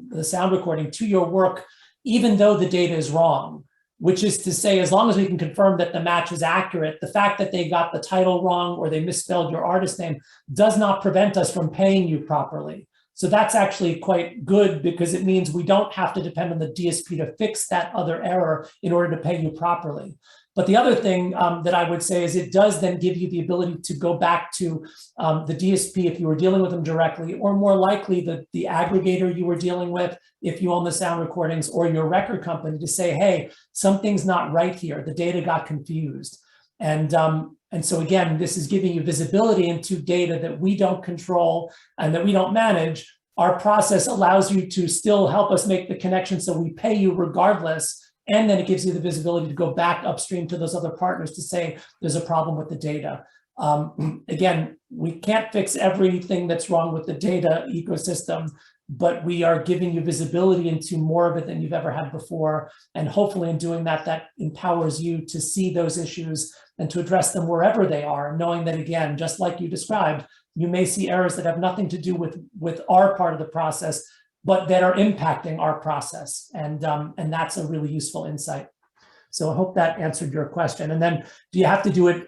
A: the sound recording to your work, even though the data is wrong. Which is to say, as long as we can confirm that the match is accurate, the fact that they got the title wrong or they misspelled your artist name does not prevent us from paying you properly. So that's actually quite good, because it means we don't have to depend on the DSP to fix that other error in order to pay you properly. But the other thing that I would say is it does then give you the ability to go back to the DSP if you were dealing with them directly, or more likely the aggregator you were dealing with if you own the sound recordings, or your record company, to say, hey, something's not right here. The data got confused. And so again, this is giving you visibility into data that we don't control and that we don't manage. Our process allows you to still help us make the connection, so we pay you regardless. And then it gives you the visibility to go back upstream to those other partners to say there's a problem with the data. Again, we can't fix everything that's wrong with the data ecosystem, but we are giving you visibility into more of it than you've ever had before. And hopefully in doing that, that empowers you to see those issues and to address them wherever they are, knowing that, again, just like you described, you may see errors that have nothing to do with our part of the process, but that are impacting our process. And that's a really useful insight. So I hope that answered your question. And then, do you have to do it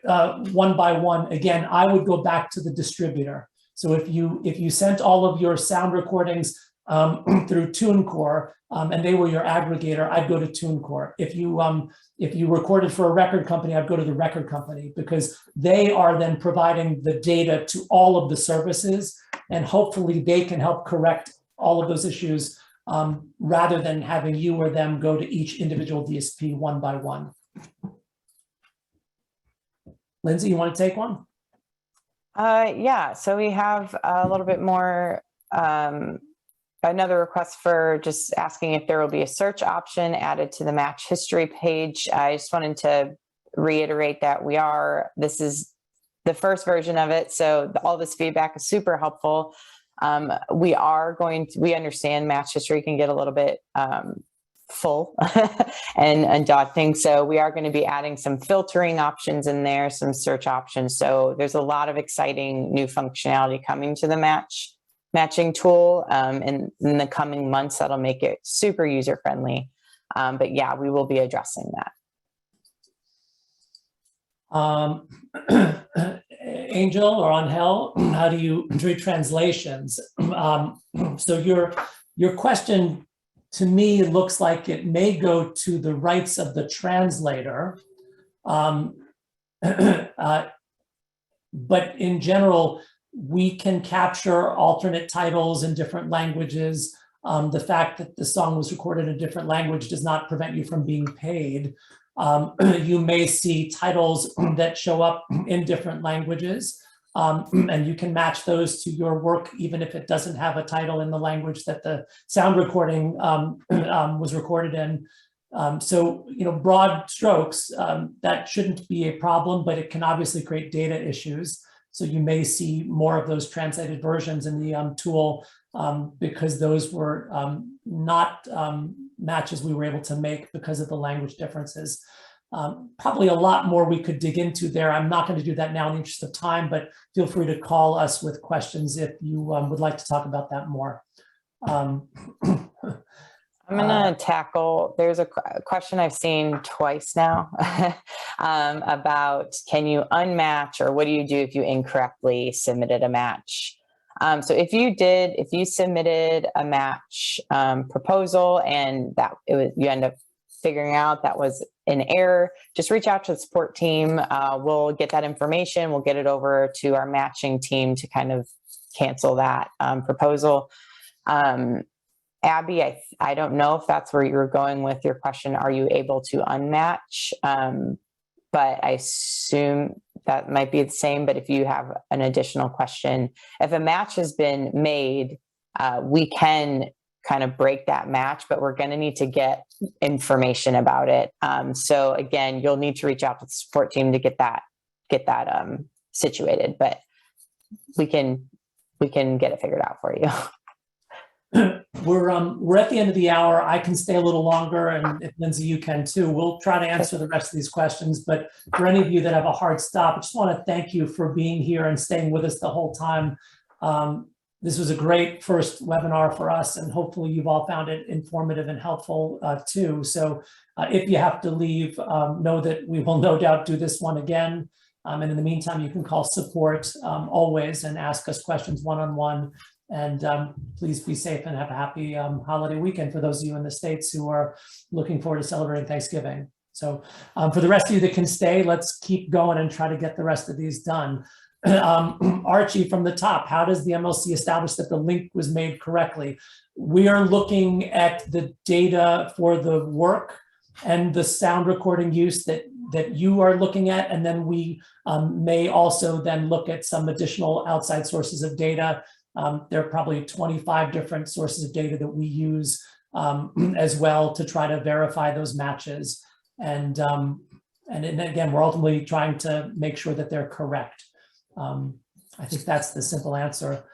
A: one by one? Again, I would go back to the distributor. So if you sent all of your sound recordings through TuneCore and they were your aggregator, I'd go to TuneCore. If you recorded for a record company, I'd go to the record company, because they are then providing the data to all of the services, and hopefully they can help correct all of those issues rather than having you or them go to each individual DSP one by one. Lindsay, you want to take one?
B: Yeah, so we have a little bit more, another request for just asking if there will be a search option added to the match history page. I just wanted to reiterate that this is the first version of it, so all this feedback is super helpful. We understand match history can get a little bit full and daunting. So we are going to be adding some filtering options in there, some search options. So there's a lot of exciting new functionality coming to the matching tool in the coming months that'll make it super user friendly. But yeah, we will be addressing
A: that. Angel or Angel, how do you treat translations? So your question to me looks like it may go to the rights of the translator. But in general, we can capture alternate titles in different languages. The fact that the song was recorded in a different language does not prevent you from being paid. You may see titles that show up in different languages, and you can match those to your work, even if it doesn't have a title in the language that the sound recording was recorded in. So, broad strokes, that shouldn't be a problem, but it can obviously create data issues. So you may see more of those translated versions in the tool because those were not matches we were able to make because of the language differences. Probably a lot more we could dig into there. I'm not going to do that now in the interest of time, but feel free to call us with questions if you would like to talk about that more.
B: I'm gonna tackle, there's a question I've seen twice now about, can you unmatch, or what do you do if you incorrectly submitted a match? So if you submitted a match proposal and that you end up figuring out that was an error, just reach out to the support team. We'll get that information. We'll get it over to our matching team to kind of cancel that proposal. Abby, I don't know if that's where you were going with your question. Are you able to unmatch? But I assume that might be the same. But if you have an additional question, if a match has been made, we can kind of break that match, but we're going to need to get information about it. So again, you'll need to reach out to the support team to get that situated. But we can get it figured out for you.
A: We're at the end of the hour. I can stay a little longer, and if Lindsay, you can too. We'll try to answer the rest of these questions. But for any of you that have a hard stop, I just want to thank you for being here and staying with us the whole time. This was a great first webinar for us, and hopefully you've all found it informative and helpful too. So if you have to leave, know that we will no doubt do this one again. And in the meantime, you can call support always and ask us questions one-on-one. And please be safe and have a happy holiday weekend for those of you in the States who are looking forward to celebrating Thanksgiving. So for the rest of you that can stay, let's keep going and try to get the rest of these done. Archie, from the top, how does the MLC establish that the link was made correctly? We are looking at the data for the work and the sound recording use that you are looking at, and then we may also then look at some additional outside sources of data. There are probably 25 different sources of data that we use as well to try to verify those matches. And again, we're ultimately trying to make sure that they're correct. I think that's the simple answer.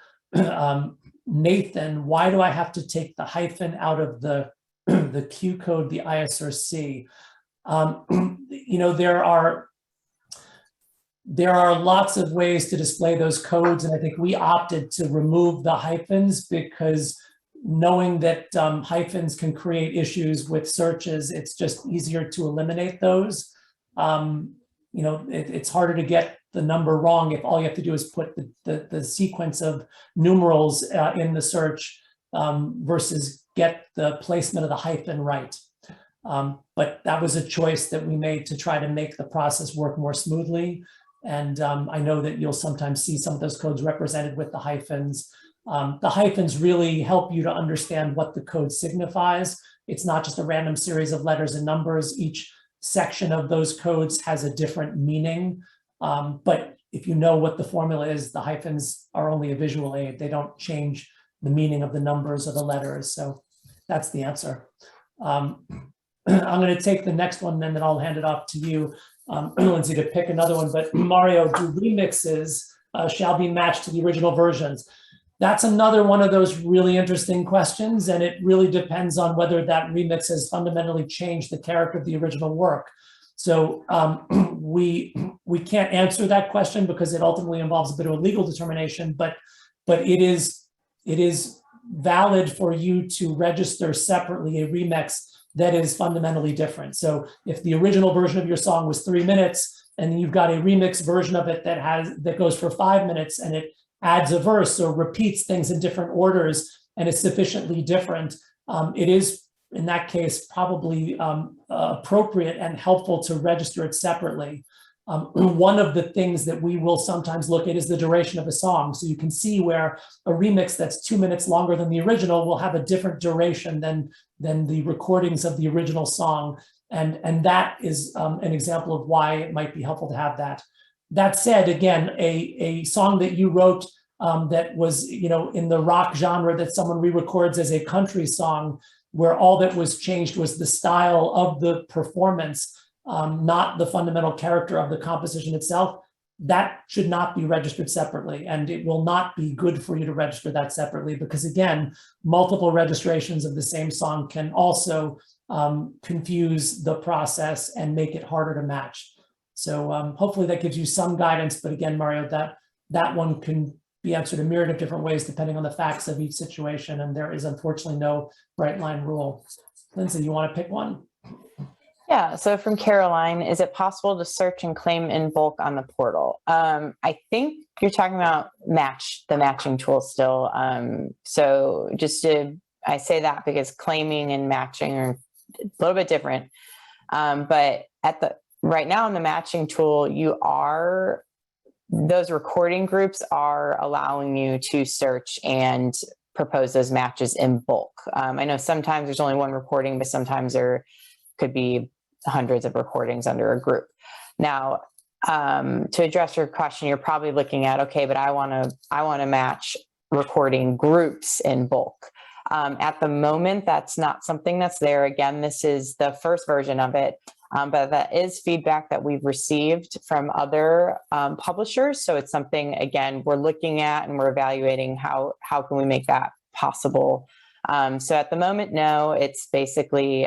A: Nathan, why do I have to take the hyphen out of the Q code, the ISRC? You know, there are lots of ways to display those codes, and I think we opted to remove the hyphens because knowing that hyphens can create issues with searches, it's just easier to eliminate those. You know, it's harder to get the number wrong if all you have to do is put the sequence of numerals in the search versus get the placement of the hyphen right. But that was a choice that we made to try to make the process work more smoothly. And I know that you'll sometimes see some of those codes represented with the hyphens. The hyphens really help you to understand what the code signifies. It's not just a random series of letters and numbers. Each section of those codes has a different meaning. But if you know what the formula is, the hyphens are only a visual aid. They don't change the meaning of the numbers or the letters. So that's the answer. I'm going to take the next one and then I'll hand it off to you, Lindsay, to pick another one. But Mario, do remixes shall be matched to the original versions? That's another one of those really interesting questions, and it really depends on whether that remix has fundamentally changed the character of the original work. So we can't answer that question because it ultimately involves a bit of a legal determination, but it is valid for you to register separately a remix that is fundamentally different. So if the original version of your song was 3 minutes and you've got a remix version of it that goes for 5 minutes and it adds a verse or repeats things in different orders and is sufficiently different, it is in that case probably appropriate and helpful to register it separately. One of the things that we will sometimes look at is the duration of a song. So you can see where a remix that's 2 minutes longer than the original will have a different duration than the recordings of the original song. And that is an example of why it might be helpful to have that. That said, again, a song that you wrote that was, you know, in the rock genre that someone re-records as a country song, where all that was changed was the style of the performance, not the fundamental character of the composition itself, that should not be registered separately. And it will not be good for you to register that separately because, again, multiple registrations of the same song can also confuse the process and make it harder to match. So hopefully that gives you some guidance. But again, Mario, that one can be answered a myriad of different ways depending on the facts of each situation. And there is unfortunately no bright line rule. Lindsay, you want to pick one?
B: Yeah, so from Caroline, is it possible to search and claim in bulk on the portal? I think you're talking about Match, the matching tool still. So I say that because claiming and matching are a little bit different. But right now in the matching tool, those recording groups are allowing you to search and propose those matches in bulk. I know sometimes there's only one recording, but sometimes there could be hundreds of recordings under a group. Now, to address your question, you're probably looking at, okay, but I want to match recording groups in bulk. At the moment, that's not something that's there. Again, this is the first version of it, but that is feedback that we've received from other publishers. So it's something, again, we're looking at and we're evaluating how can we make that possible. So at the moment, no, it's basically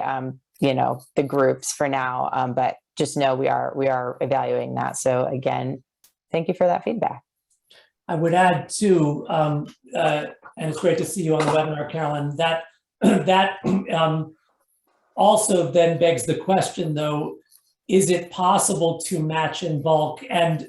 B: the groups for now, but just know we are evaluating that. So again, thank you for that feedback.
A: I would add too, and it's great to see you on the webinar, Carolyn, that also then begs the question though, is it possible to match in bulk and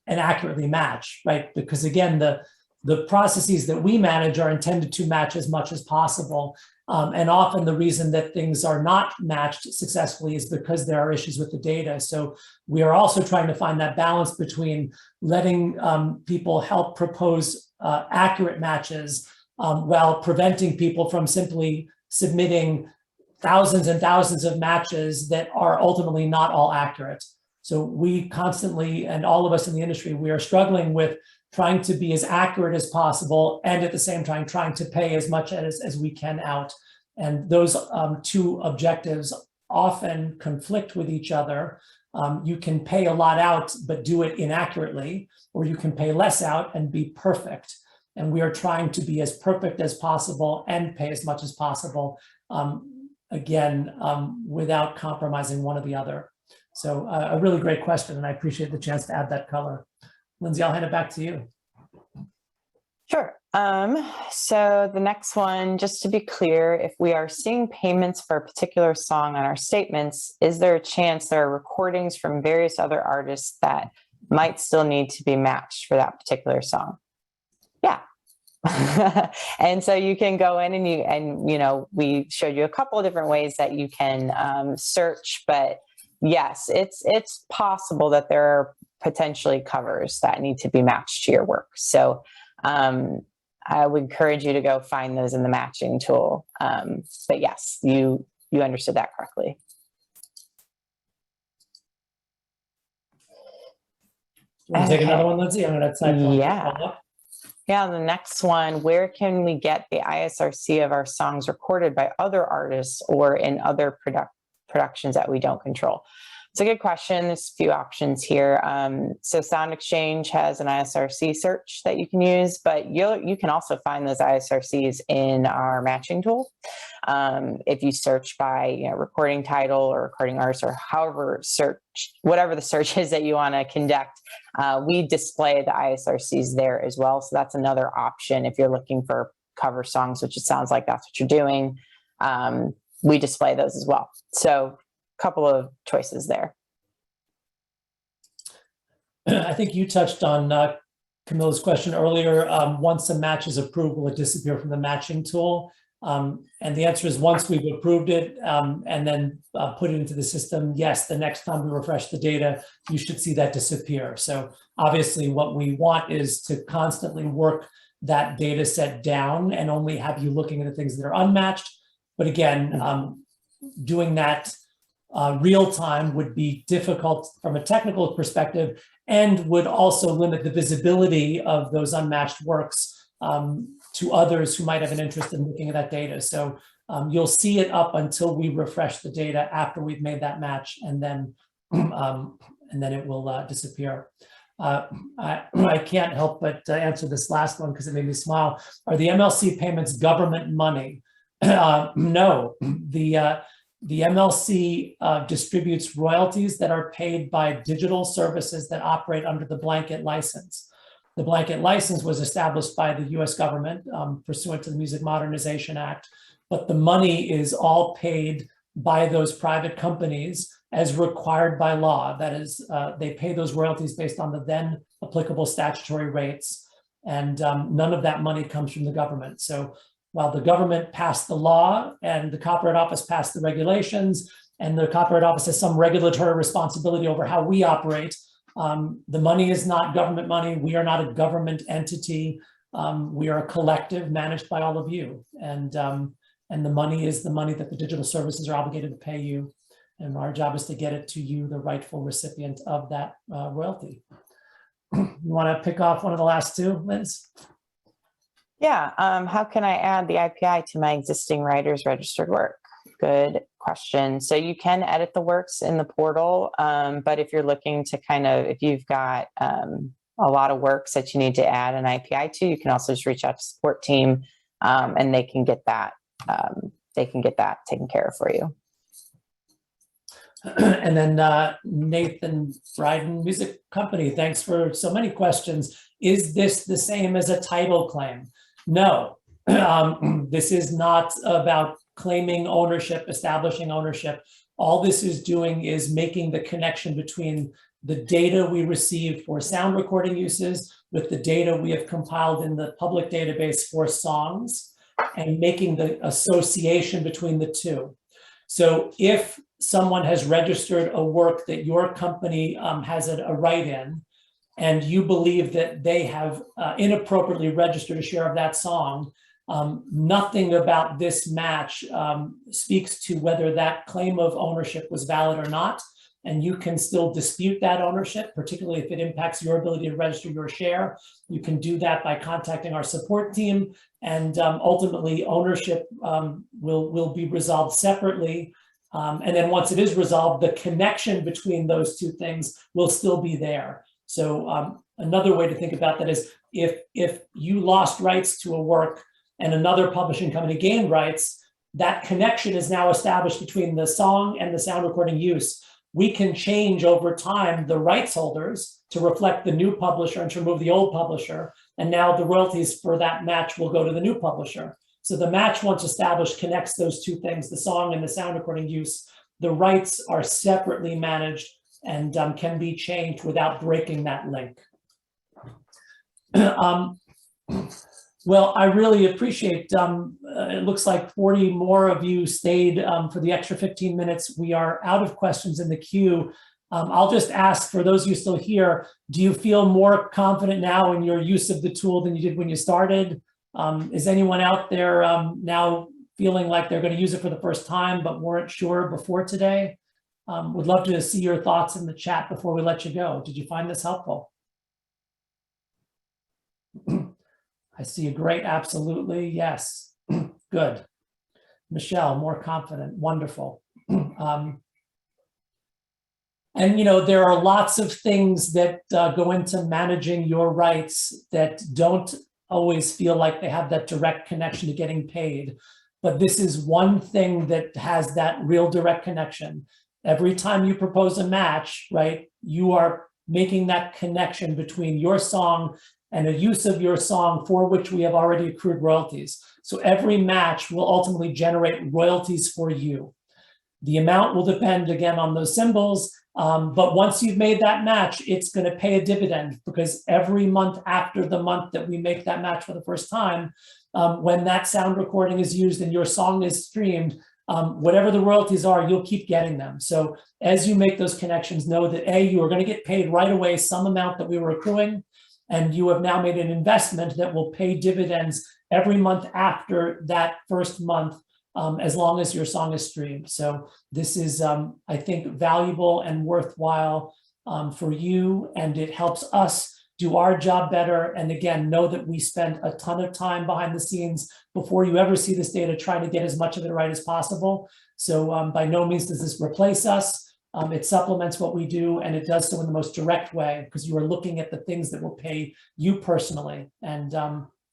A: accurately match, right? Because again, the processes that we manage are intended to match as much as possible. And often the reason that things are not matched successfully is because there are issues with the data. So we are also trying to find that balance between letting people help propose accurate matches while preventing people from simply submitting thousands and thousands of matches that are ultimately not all accurate. So we constantly, and all of us in the industry, we are struggling with trying to be as accurate as possible and at the same time trying to pay as much as we can out. And those two objectives often conflict with each other. You can pay a lot out, but do it inaccurately, or you can pay less out and be perfect. And we are trying to be as perfect as possible and pay as much as possible, without compromising one or the other. So a really great question, and I appreciate the chance to add that color. Lindsay, I'll hand it back to you.
B: Sure. So the next one, just to be clear, if we are seeing payments for a particular song on our statements, is there a chance there are recordings from various other artists that might still need to be matched for that particular song? Yeah. And so you can go in and we showed you a couple of different ways that you can search, but yes, it's possible that there are potentially covers that need to be matched to your work. So I would encourage you to go find those in the matching tool. But yes, you understood that correctly.
A: You want to take another one, Lindsay? I'm going to type one.
B: Yeah, the next one, where can we get the ISRC of our songs recorded by other artists or in other productions that we don't control? It's a good question. There's a few options here. So Sound Exchange has an ISRC search that you can use, but you can also find those ISRCs in our matching tool. If you search by recording title or recording artist or whatever the search is that you want to conduct, we display the ISRCs there as well. So that's another option if you're looking for cover songs, which it sounds like that's what you're doing. We display those as well. So couple of choices there.
A: I think you touched on Camilla's question earlier. Once a match is approved, will it disappear from the matching tool? And the answer is once we've approved it and then put it into the system, yes, the next time we refresh the data, you should see that disappear. So obviously what we want is to constantly work that data set down and only have you looking at the things that are unmatched. But again, doing that real time would be difficult from a technical perspective and would also limit the visibility of those unmatched works to others who might have an interest in looking at that data. So you'll see it up until we refresh the data after we've made that match, and then it will disappear. I can't help but answer this last one because it made me smile. Are the MLC payments government money? No, the MLC distributes royalties that are paid by digital services that operate under the blanket license. The blanket license was established by the US government pursuant to the Music Modernization Act, but the money is all paid by those private companies as required by law. That is, they pay those royalties based on the then applicable statutory rates, and none of that money comes from the government. So while the government passed the law and the Copyright Office passed the regulations, and the Copyright Office has some regulatory responsibility over how we operate, the money is not government money. We are not a government entity. We are a collective managed by all of you. And the money is the money that the digital services are obligated to pay you. And our job is to get it to you, the rightful recipient of that royalty. You want to pick off one of the last two, Liz?
B: Yeah. How can I add the IPI to my existing writer's registered work? Good question. So you can edit the works in the portal, but if you're looking to if you've got a lot of works that you need to add an IPI to, you can also just reach out to support team, and they can get that taken care of for you.
A: And then Nathan Bryden, Music Company, thanks for so many questions. Is this the same as a title claim? No, this is not about claiming ownership, establishing ownership. All this is doing is making the connection between the data we receive for sound recording uses with the data we have compiled in the public database for songs, and making the association between the two. So if someone has registered a work that your company has a right in, and you believe that they have inappropriately registered a share of that song, nothing about this match speaks to whether that claim of ownership was valid or not. And you can still dispute that ownership, particularly if it impacts your ability to register your share. You can do that by contacting our support team, and ultimately ownership will be resolved separately. And then once it is resolved, the connection between those two things will still be there. So another way to think about that is if you lost rights to a work and another publishing company gained rights, that connection is now established between the song and the sound recording use. We can change over time the rights holders to reflect the new publisher and to remove the old publisher. And now the royalties for that match will go to the new publisher. So the match, once established, connects those two things, the song and the sound recording use. The rights are separately managed and can be changed without breaking that link. Well, I really appreciate, it looks like 40 more of you stayed for the extra 15 minutes. We are out of questions in the queue. I'll just ask, for those of you still here, do you feel more confident now in your use of the tool than you did when you started? Is anyone out there now feeling like they're going to use it for the first time but weren't sure before today? Would love to see your thoughts in the chat before we let you go. Did you find this helpful? I see a great absolutely, yes. Good. Michelle, more confident, wonderful. And you know, there are lots of things that go into managing your rights that don't always feel like they have that direct connection to getting paid. But this is one thing that has that real direct connection. Every time you propose a match, right, you are making that connection between your song and a use of your song for which we have already accrued royalties. So every match will ultimately generate royalties for you. The amount will depend again on those symbols, but once you've made that match, it's going to pay a dividend, because every month after the month that we make that match for the first time, when that sound recording is used and your song is streamed, whatever the royalties are, you'll keep getting them. So as you make those connections, know that A, you are going to get paid right away some amount that we were accruing, and you have now made an investment that will pay dividends every month after that first month, as long as your song is streamed. So this is, I think, valuable and worthwhile for you, and it helps us do our job better. And again, know that we spend a ton of time behind the scenes before you ever see this data, trying to get as much of it right as possible. So by no means does this replace us. It supplements what we do, and it does so in the most direct way, because you are looking at the things that will pay you personally, and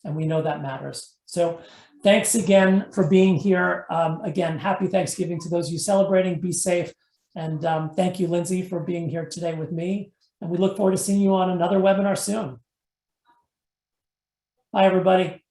A: we know that matters. So thanks again for being here. Again, happy Thanksgiving to those of you celebrating. Be safe, and thank you, Lindsay, for being here today with me. And we look forward to seeing you on another webinar soon. Bye, everybody.